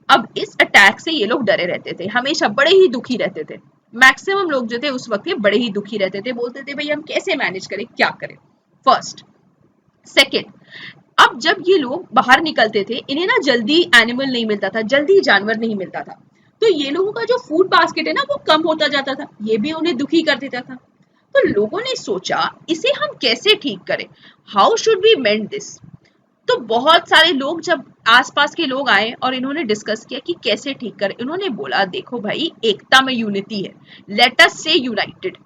अब इस अटैक से ये लोग डरे रहते थे, हमेशा बड़े ही दुखी रहते थे। मैक्सिमम लोग जो थे उस वक्त ये बड़े ही दुखी रहते थे, बोलते थे भाई हम कैसे मैनेज करें, क्या करें, फर्स्ट। सेकेंड, अब जब ये लोग बाहर निकलते थे इन्हें ना जल्दी एनिमल नहीं मिलता था, जल्दी जानवर नहीं मिलता था, तो ये लोगों का जो फूड बास्केट है ना वो कम होता जाता था, ये भी उन्हें दुखी कर देता था। तो लोगों ने सोचा इसे हम कैसे ठीक करें, how should we mend this. तो बहुत सारे लोग जब आसपास के लोग आए और इन्होंने डिस्कस किया कि कैसे ठीक करें, इन्होंने बोला देखो भाई एकता में यूनिटी है, लेट अस से यूनाइटेड।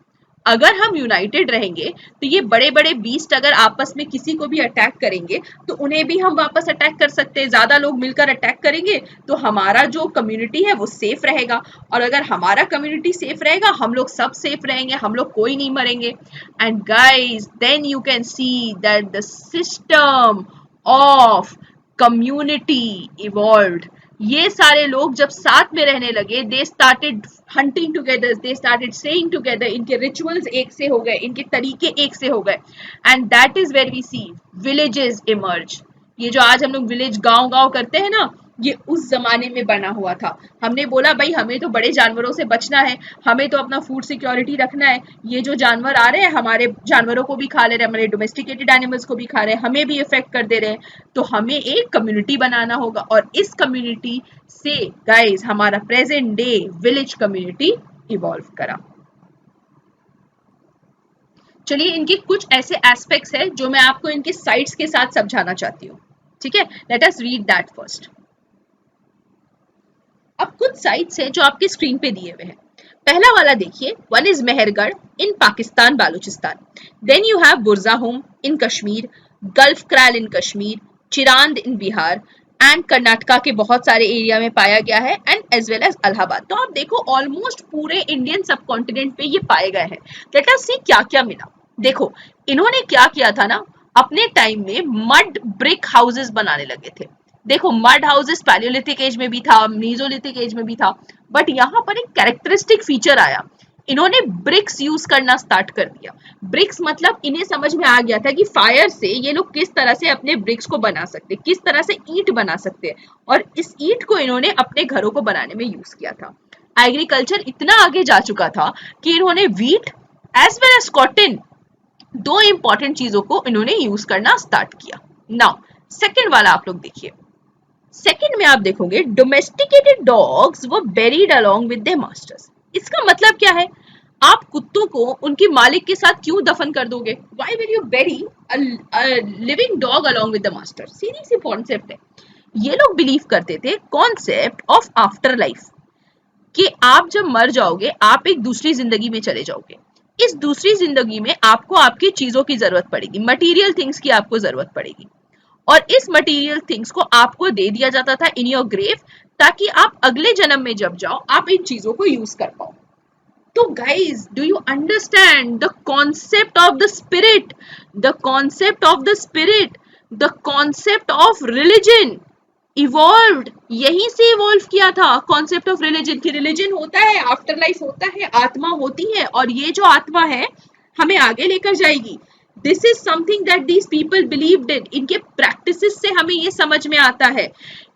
अगर हम यूनाइटेड रहेंगे तो ये बड़े बड़े बीस्ट अगर आपस में किसी को भी अटैक करेंगे तो उन्हें भी हम वापस अटैक कर सकते हैं, ज्यादा लोग मिलकर अटैक करेंगे तो हमारा जो कम्युनिटी है वो सेफ रहेगा, और अगर हमारा कम्युनिटी सेफ रहेगा हम लोग सब सेफ रहेंगे, हम लोग कोई नहीं मरेंगे। And guys then you can see that the system of community evolved. ये सारे लोग जब साथ में रहने लगे, they started hunting together, they started staying together, इनके रिचुअल्स एक से हो गए, इनके तरीके एक से हो गए, and that is where we see villages emerge. ये जो आज हम लोग विलेज गांव गांव करते हैं ना, ये उस जमाने में बना हुआ था। हमने बोला भाई हमें तो बड़े जानवरों से बचना है, हमें तो अपना फूड सिक्योरिटी रखना है, ये जो जानवर आ रहे हैं हमारे जानवरों को भी खा ले रहे हैं, हमारे डोमेस्टिकेटेड एनिमल्स को भी खा रहे हैं, हमें भी इफेक्ट कर दे रहे हैं, तो हमें एक कम्युनिटी बनाना होगा, और इस कम्युनिटी से गाइस हमारा present day village community evolve करा। चलिए इनके कुछ ऐसे एस्पेक्ट्स है जो मैं आपको इनके साइट्स के साथ समझाना चाहती हूँ, ठीक है, let us read that first. अब कुछ साइट्स हैं जो आपके स्क्रीन पे दिए हुए हैं। पहला वाला देखिए, one is Mehrgarh in Pakistan Baluchistan, then you have Burzahom in Kashmir, Gufkral in Kashmir, Chirand in Bihar, and Karnataka के बहुत सारे एरिया में पाया गया है, and as well as Allahabad. तो आप देखो ऑलमोस्ट पूरे इंडियन सब कॉन्टिनेंट पे ये पाए गए हैं। लेट अस सी क्या क्या मिला। देखो इन्होंने क्या किया था ना, अपने टाइम में मड ब्रिक हाउसेस बनाने लगे थे। देखो मड हाउसेस पैलियोलिथिक एज में भी था, मीजोलिथिक एज में भी था, बट यहाँ पर एक कैरेक्टरिस्टिक फीचर आया, इन्होंने ब्रिक्स यूज करना स्टार्ट कर दिया। ब्रिक्स मतलब इन्हें समझ में आ गया था कि फायर से ये लोग किस तरह से अपने ब्रिक्स को बना सकते, किस तरह से ईंट बना सकते हैं, और इस ईंट को इन्होंने अपने घरों को बनाने में यूज किया था। एग्रीकल्चर इतना आगे जा चुका था कि इन्होंने wheat as well as cotton, दो इंपॉर्टेंट चीजों को इन्होंने यूज करना स्टार्ट किया। नाउ सेकंड वाला आप लोग देखिए, सेकंड में आप देखोगे domesticated dogs were buried along with their masters. इसका मतलब क्या है? आप कुत्तों को उनके मालिक के साथ क्यों दफन कर दोगे? Why will you bury a living dog along with the master? सीधी सी कॉन्सेप्ट है। ये लोग बिलीव करते थे कॉन्सेप्ट ऑफ आफ्टर लाइफ, कि आप जब मर जाओगे आप एक दूसरी जिंदगी में चले जाओगे। इस दूसरी जिंदगी में आपको आपकी चीजों की जरूरत पड़ेगी, मटेरियल थिंग्स की आपको जरूरत पड़ेगी, और इस मटेरियल थिंग्स को आपको दे दिया जाता था इन योर ग्रेव, ताकि आप अगले जन्म में जब जाओ आप इन चीजों को यूज कर पाओ। तो guys, do you understand the concept of the spirit, the concept of the spirit, the concept of religion evolved, यहीं से इवॉल्व किया था कॉन्सेप्ट ऑफ रिलीजन, कि रिलीजन होता है, आफ्टर लाइफ होता है, आत्मा होती है, और ये जो आत्मा है हमें आगे लेकर जाएगी। This is something that these people believed in. इनके प्रैक्टिसेस से हमें ये समझ में आता है।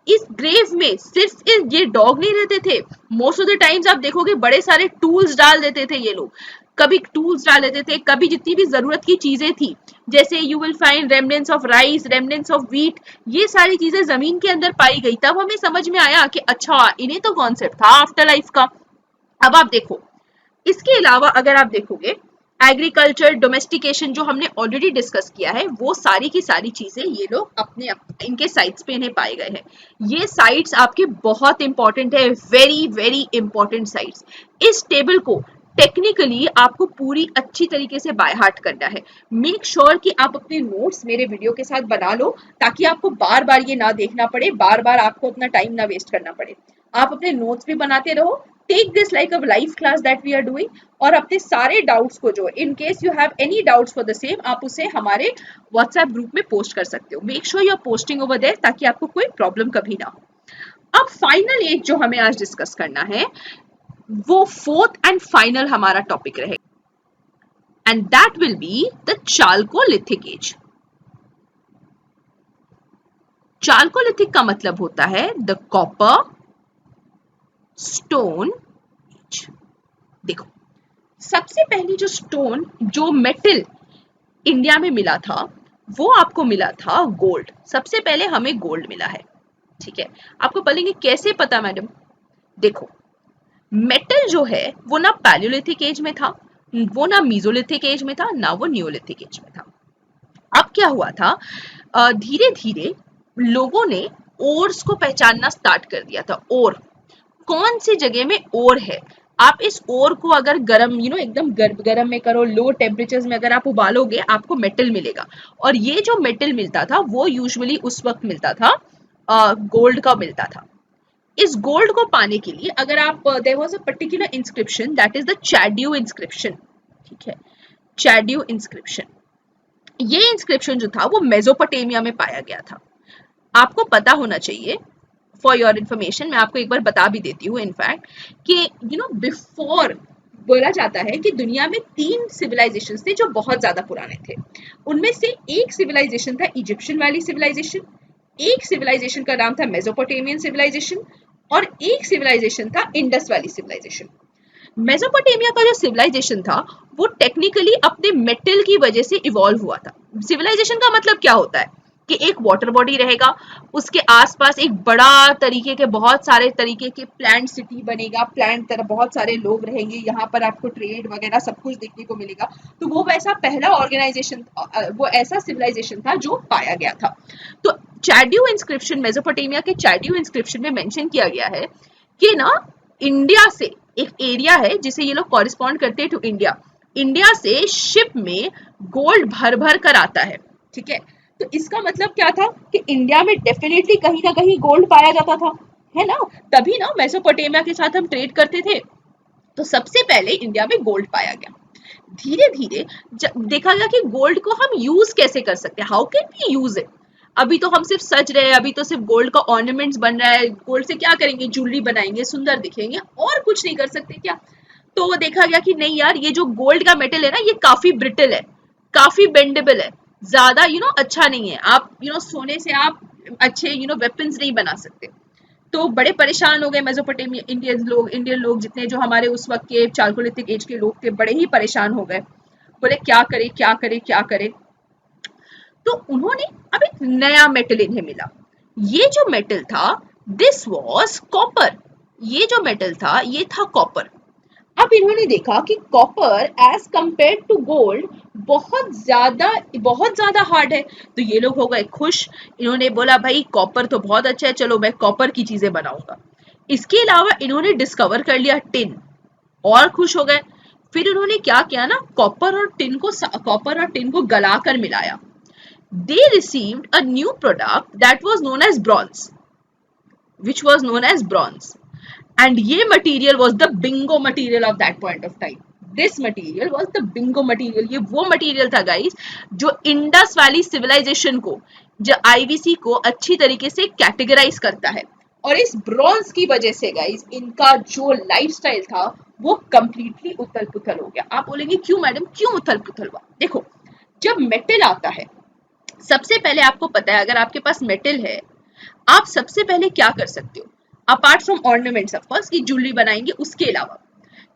इस ग्रेव में सिर्फ ये डॉग नहीं रहते थे, मोस्ट ऑफ द टाइम्स आप देखोगे बड़े सारे टूल्स डाल देते थे ये लोग। कभी टूल्स डाल देते थे, कभी जितनी भी जरूरत की चीजें थी, जैसे you will find remnants of rice, remnants of wheat, ये सारी चीजें जमीन के अंदर पाई गई। तब हमें समझ में आया कि अच्छा, इन्हें तो कॉन्सेप्ट था आफ्टर लाइफ का। अब आप देखो, इसके अलावा अगर आप देखोगे एग्रीकल्चर, डोमेस्टिकेशन जो हमने ऑलरेडी डिस्कस किया है, वो सारी की सारी चीजें ये लोग अपने इनके साइट्स पे इन्हें पाए गए हैं। ये साइट्स आपके बहुत इंपॉर्टेंट है, वेरी वेरी इंपॉर्टेंट साइट्स। इस टेबल को टेक्निकली आपको पूरी अच्छी तरीके से बाय हार्ट करना है। मेक श्योर कि आप अपने नोट्स मेरे वीडियो के साथ बना लो, ताकि आपको बार बार ये ना देखना पड़े, बार बार आपको अपना टाइम ना वेस्ट करना पड़े। आप अपने नोट्स भी बनाते रहो, take this like a live class that we are doing, और अपने सारे डाउट्स को, जो in case you have any doubts for the same, आप उसे हमारे व्हाट्सएप ग्रुप में पोस्ट कर सकते हो। Make sure you are posting over there, ताकि आपको कोई प्रॉब्लम कभी ना हो। अब फाइनल एक जो हमें आज डिस्कस करना है, वो फोर्थ एंड फाइनल हमारा टॉपिक रहेगा, and that will be the chalcolithic age. Chalcolithic का मतलब होता है द कॉपर स्टोन एज। देखो, सबसे पहली जो स्टोन, जो मेटल इंडिया में मिला था, वो आपको मिला था गोल्ड। सबसे पहले हमें गोल्ड मिला है, ठीक है। आपको बोलेंगे कैसे पता मैडम? देखो, मेटल जो है वो ना पैलियोलिथिक एज में था, वो ना मीजोलिथिक एज में था, ना वो नियोलिथिक एज में था। अब क्या हुआ था, धीरे धीरे लोगों ने ओर्स को पहचानना स्टार्ट कर दिया था। ओर, कौन सी जगह में ओर है, आप इस ओर को अगर गरम, एकदम गरम में करो, लो टेम्परेचर्स में अगर आप उबालोगे, आपको मेटल मिलेगा। और ये जो मेटल मिलता था वो यूजुअली उस वक्त मिलता था, गोल्ड का मिलता था। इस गोल्ड को पाने के लिए अगर आप, there was a particular inscription, that is the चैड्यू इंस्क्रिप्शन, ठीक है, चैड्यू इंस्क्रिप्शन। ये इंस्क्रिप्शन जो था वो मेसोपोटामिया में पाया गया था। आपको पता होना चाहिए, फॉर योर इन्फॉर्मेशन, मैं आपको एक बार बता भी देती हूँ इनफैक्ट, कि बिफोर बोला जाता है कि दुनिया में 3 सिविलाइजेशन थे जो बहुत ज्यादा पुराने थे। उनमें से एक सिविलाइजेशन था इजिप्शियन वैली सिविलाइजेशन, एक सिविलाइजेशन का नाम था मेसोपोटामियन सिविलाइजेशन, और एक सिविलाइजेशन था इंडस वैली सिविलाइजेशन। मेसोपोटामिया का जो सिविलाइजेशन था वो टेक्निकली अपने मेटल की वजह से इवॉल्व हुआ था। सिविलाइजेशन का मतलब क्या होता है कि एक वाटर बॉडी रहेगा, उसके आसपास एक बड़ा तरीके के, बहुत सारे तरीके के प्लांट सिटी बनेगा, प्लांट तरह बहुत सारे लोग रहेंगे, यहाँ पर आपको ट्रेड वगैरह सब कुछ देखने को मिलेगा। तो वो वैसा पहला ऑर्गेनाइजेशन, वो ऐसा सिविलाइजेशन था जो पाया गया था। तो चैड्यू इंस्क्रिप्शन, मेसोपोटामिया के चैड्यू इंस्क्रिप्शन में मेंशन किया गया है कि ना, इंडिया से एक एरिया है जिसे ये लोग कॉरिस्पॉन्ड करते हैं टू इंडिया, इंडिया से शिप में गोल्ड भर भर कर आता है, ठीक है। तो इसका मतलब क्या था कि इंडिया में डेफिनेटली कहीं ना कहीं गोल्ड पाया जाता था, है ना, तभी ना मेसोपोटामिया के साथ हम ट्रेड करते थे। तो सबसे पहले इंडिया में गोल्ड पाया गया। धीरे धीरे देखा गया कि गोल्ड को हम यूज कैसे कर सकते हैं, how can we use it. अभी तो हम सिर्फ सज रहे हैं, अभी तो सिर्फ गोल्ड का ऑर्नामेंट्स बन रहा है, गोल्ड से क्या करेंगे, ज्वेलरी बनाएंगे, सुंदर दिखेंगे, और कुछ नहीं कर सकते क्या। तो देखा गया कि नहीं यार, ये जो गोल्ड का मेटल है ना, ये काफी ब्रिटल है, काफी बेंडेबल है, ज्यादा अच्छा नहीं है। आप सोने से आप अच्छे वेपन्स नहीं बना सकते। तो बड़े परेशान हो गए मेसोपोटामिया इंडियन लोग जितने जो हमारे उस वक्त के चालकोलिथिक एज के लोग थे, बड़े ही परेशान हो गए। बोले क्या करे क्या करे क्या करे। तो उन्होंने अब एक नया मेटल इन्हें मिला। ये जो मेटल था, दिस वॉज कॉपर। ये जो मेटल था ये था कॉपर। अब इन्होंने देखा कि copper as compare to gold बहुत ज्यादा हार्ड है। तो ये लोग हो गए खुश। इन्होंने बोला भाई कॉपर तो बहुत अच्छा है, चलो मैं कॉपर की चीजें बनाऊंगा। इसके अलावा इन्होंने डिस्कवर कर लिया टिन, और खुश हो गए। फिर उन्होंने क्या किया ना, कॉपर और टिन को गलाकर मिलाया। They received a new product that was known as bronze, which was known as bronze. And ये material was the bingo material of that point of time. This material was the bingo material. ये वो material था guys जो Indus valley civilisation को, जो IVC को अच्छी तरीके से कैटेगराइज करता है। और इस ब्रॉन्ज की वजह से गाइस इनका जो लाइफस्टाइल था वो कंप्लीटली उथल पुथल हो गया। आप बोलेंगे क्यों मैडम, क्यों उथल पुथल हुआ? देखो, जब मेटल आता है, सबसे पहले आपको पता है अगर आपके पास मेटल है, आप सबसे पहले क्या कर सकते हो, apart from ornaments of course की ज्वेलरी बनाएंगे, उसके अलावा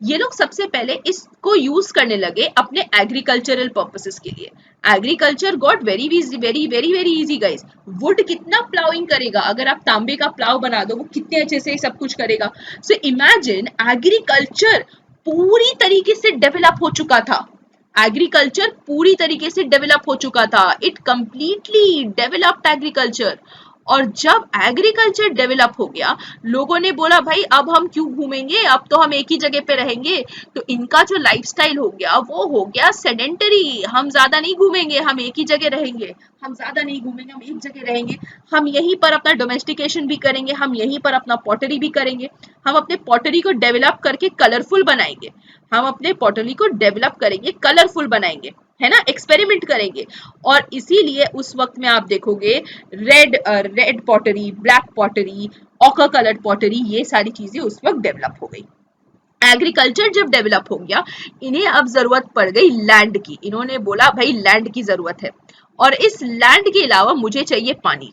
ये लोग सबसे पहले इसको यूज करने लगे अपने एग्रीकल्चरल पर्पसेस के लिए। Agriculture got very very very very easy guys. Would कितना प्लाउइंग करेगा, अगर आप तांबे का प्लाव बना दो वो कितने अच्छे से सब कुछ करेगा। सो इमेजिन एग्रीकल्चर पूरी तरीके से डेवलप हो चुका था। एग्रीकल्चर पूरी तरीके से डेवलप हो चुका था। It completely developed agriculture. और जब एग्रीकल्चर डेवलप हो गया, लोगों ने बोला भाई अब हम क्यों घूमेंगे, अब तो हम एक ही जगह पे रहेंगे। तो इनका जो लाइफस्टाइल हो गया वो हो गया सेडेंटरी। हम ज्यादा नहीं घूमेंगे, हम एक ही जगह रहेंगे, हम ज्यादा नहीं घूमेंगे, हम एक जगह रहेंगे। हम यहीं पर अपना डोमेस्टिकेशन भी करेंगे, हम यहीं पर अपना पॉटरी भी करेंगे। हम अपने पॉटरी को डेवलप करके कलरफुल बनाएंगे, हम अपने पॉटरी को डेवलप करेंगे, कलरफुल बनाएंगे, है ना, एक्सपेरिमेंट करेंगे। और इसीलिए उस वक्त में आप देखोगे red pottery, black pottery, occur coloured pottery, ये सारी चीजें उस वक्त डेवलप हो गई। एग्रीकल्चर जब डेवलप हो गया, इन्हें अब जरूरत पड़ गई लैंड की। इन्होंने बोला भाई लैंड की जरूरत है, और इस लैंड के अलावा मुझे चाहिए पानी,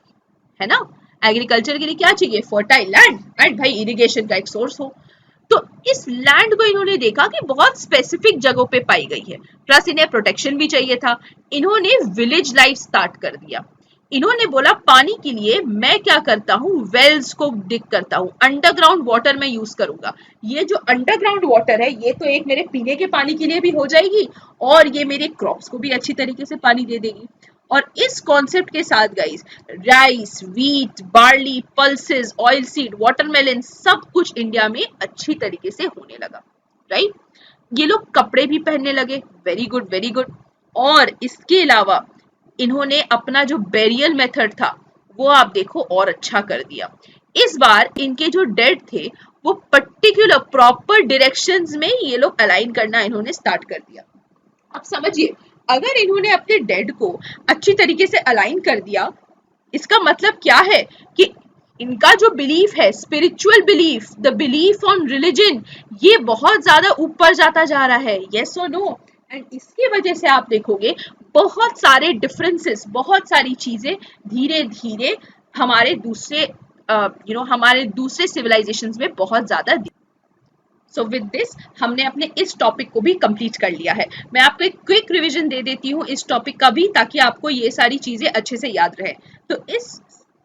है ना। एग्रीकल्चर के लिए क्या चाहिए, फर्टाइल लैंड एंड भाई इरिगेशन का एक सोर्स हो। तो इस लैंड को इन्होंने देखा कि बहुत स्पेसिफिक जगहों पे पाई गई है, प्लस इन्हें प्रोटेक्शन भी चाहिए था। इन्होंने विलेज लाइफ स्टार्ट कर दिया। इन्होंने बोला पानी के लिए मैं क्या करता हूँ, वेल्स को डिग करता हूँ, अंडरग्राउंड वाटर मैं यूज करूंगा। ये जो अंडरग्राउंड वाटर है ये तो एक मेरे पीने के पानी के लिए भी हो जाएगी, और ये मेरे क्रॉप्स को भी अच्छी तरीके से पानी दे देगी। और इस कॉन्सेप्ट के साथ guys rice, wheat, barley, pulses, oil seed, watermelon सब कुछ इंडिया में अच्छी तरीके से होने लगा, राइट। ये लोग कपड़े भी पहनने लगे, वेरी गुड वेरी गुड। और इसके अलावा इन्होंने अपना जो बेरियल मेथड था वो आप देखो और अच्छा कर दिया। इस बार इनके जो डेड थे वो पर्टिकुलर प्रॉपर डायरेक्शंस में ये लोग अलाइन करना इन्होंने स्टार्ट कर दिया। अब समझिए, अगर इन्होंने अपने डेड को अच्छी तरीके से अलाइन कर दिया, इसका मतलब क्या है कि इनका जो बिलीफ है, spiritual belief, the belief on religion, ये बहुत ज्यादा ऊपर जाता जा रहा है, यस और नो। एंड इसकी वजह से आप देखोगे बहुत सारे डिफरेंसेस, बहुत सारी चीजें धीरे धीरे हमारे दूसरे हमारे दूसरे सिविलाइजेशंस में बहुत ज्यादा। सो विद दिस हमने अपने इस टॉपिक को भी कंप्लीट कर लिया है। मैं आपको एक क्विक रिवीजन दे देती हूँ इस टॉपिक का भी, ताकि आपको ये सारी चीजें अच्छे से याद रहे। तो इस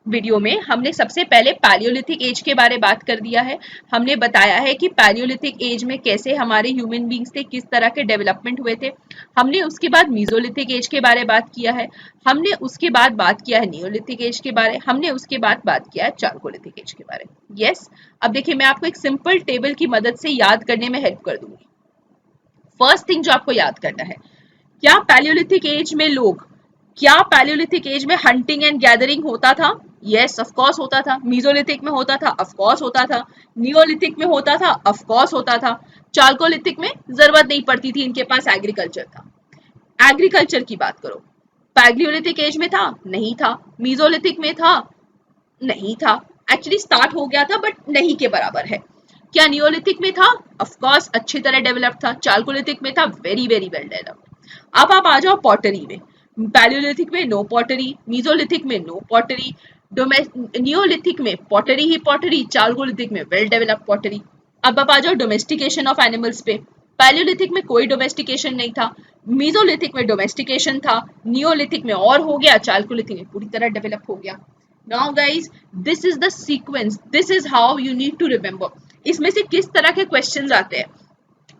वीडियो में हमने सबसे पहले पैलियोलिथिक एज के बारे में बात कर दिया है। हमने बताया है कि पैलियोलिथिक एज में कैसे हमारे ह्यूमन बींग्स थे, किस तरह के डेवलपमेंट हुए थे। हमने उसके बाद मीजोलिथिक एज के बारे में बात किया है। हमने उसके बाद बात किया है नियोलिथिक एज के बारे। हमने उसके बाद बात किया है चारकोलिथिक एज के बारे में। यस, अब देखिए मैं आपको एक सिंपल टेबल की मदद से याद करने में हेल्प कर दूंगी। फर्स्ट थिंग जो आपको याद करना है, क्या पैलियोलिथिक एज में पैलियोलिथिक एज में हंटिंग एंड गैदरिंग होता था? यस, ऑफ कोर्स होता था। मीजोलिथिक में होता था? ऑफ कोर्स होता था। नियोलिथिक में होता था? ऑफ कोर्स होता था। चारकोलिथिक में जरूरत नहीं पड़ती थी, इनके पास एग्रीकल्चर था। एग्रीकल्चर की बात करो, पैलियोलिथिक एज में था? नहीं था। मीजोलिथिक में था? नहीं था। एक्चुअली स्टार्ट हो गया था बट नहीं के बराबर है। क्या नियोलिथिक में था? ऑफ कोर्स अच्छी तरह डेवलप था। चारकोलिथिक में था? Very very well developed. अब आप आ जाओ पॉटरी में। पैलियोलिथिक में नो पॉटरी, मीजोलिथिक में नो पॉटरी, नियोलिथिक में पॉटरी ही पॉटरी, चालकोलिथिक में वेल डेवलप्ड पॉटरी। अब आप आ जाओ डोमेस्टिकेशन ऑफ एनिमल्स पे। पैलियोलिथिक में कोई डोमेस्टिकेशन नहीं था, मीजोलिथिक में डोमेस्टिकेशन था, नियोलिथिक में और हो गया, चालकोलिथिक में पूरी तरह डेवलप हो गया। Now guys, this is the sequence, this is how you need to remember. इसमें से किस तरह के क्वेश्चंस आते हैं,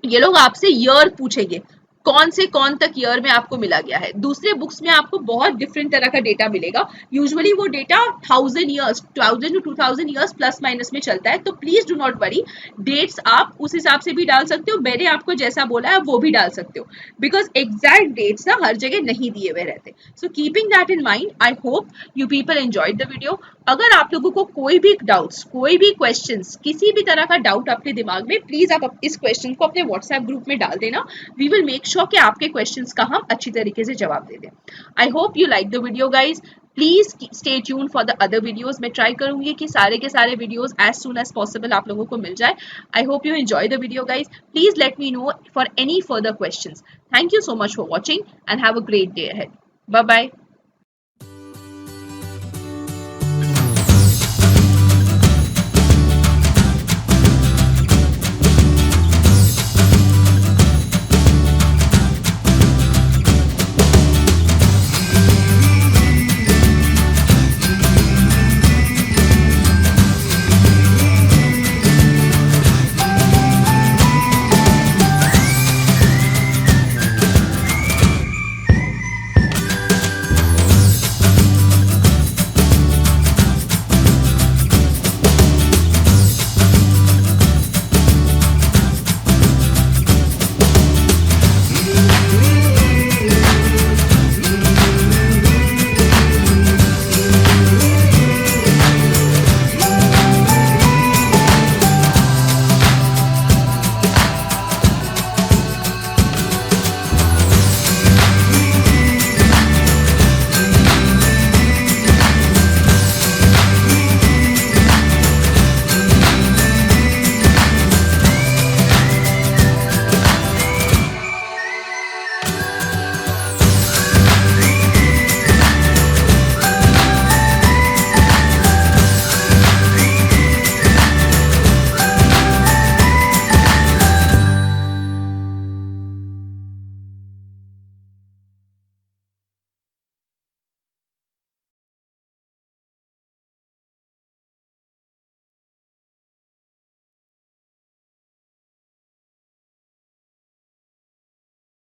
ये लोग आपसे ईयर पूछेंगे, कौन से कौन तक ईयर में आपको मिला गया है। दूसरे बुक्स में आपको बहुत डिफरेंट तरह का डेटा मिलेगा, यूजुअली वो data 1000 years, 1000 to 2000 years plus minus में चलता है, तो please do not worry, dates आप उस हिसाब से भी डाल सकते हो, मैंने आपको जैसा बोला है वो भी डाल सकते हो, बिकॉज एग्जैक्ट डेट्स ना हर जगह नहीं दिए हुए रहते। So keeping that in mind, I hope you people enjoyed the video. अगर आप लोगों को कोई भी डाउट्स, कोई भी क्वेश्चंस, किसी भी तरह का डाउट आपके दिमाग में, प्लीज आप इस क्वेश्चन को अपने व्हाट्सएप ग्रुप में डाल देना। वी विल मेक श्योर कि आपके क्वेश्चंस का हम अच्छी तरीके से जवाब दे दें। I hope you like the video guys, please stay tune for the other videos. मैं ट्राई करूंगी कि सारे के सारे videos as soon as possible आप लोगों को मिल जाए। I hope you enjoy the video guys, please let me know for any further questions. Thank you so much for watching and have a great day ahead. Bye bye.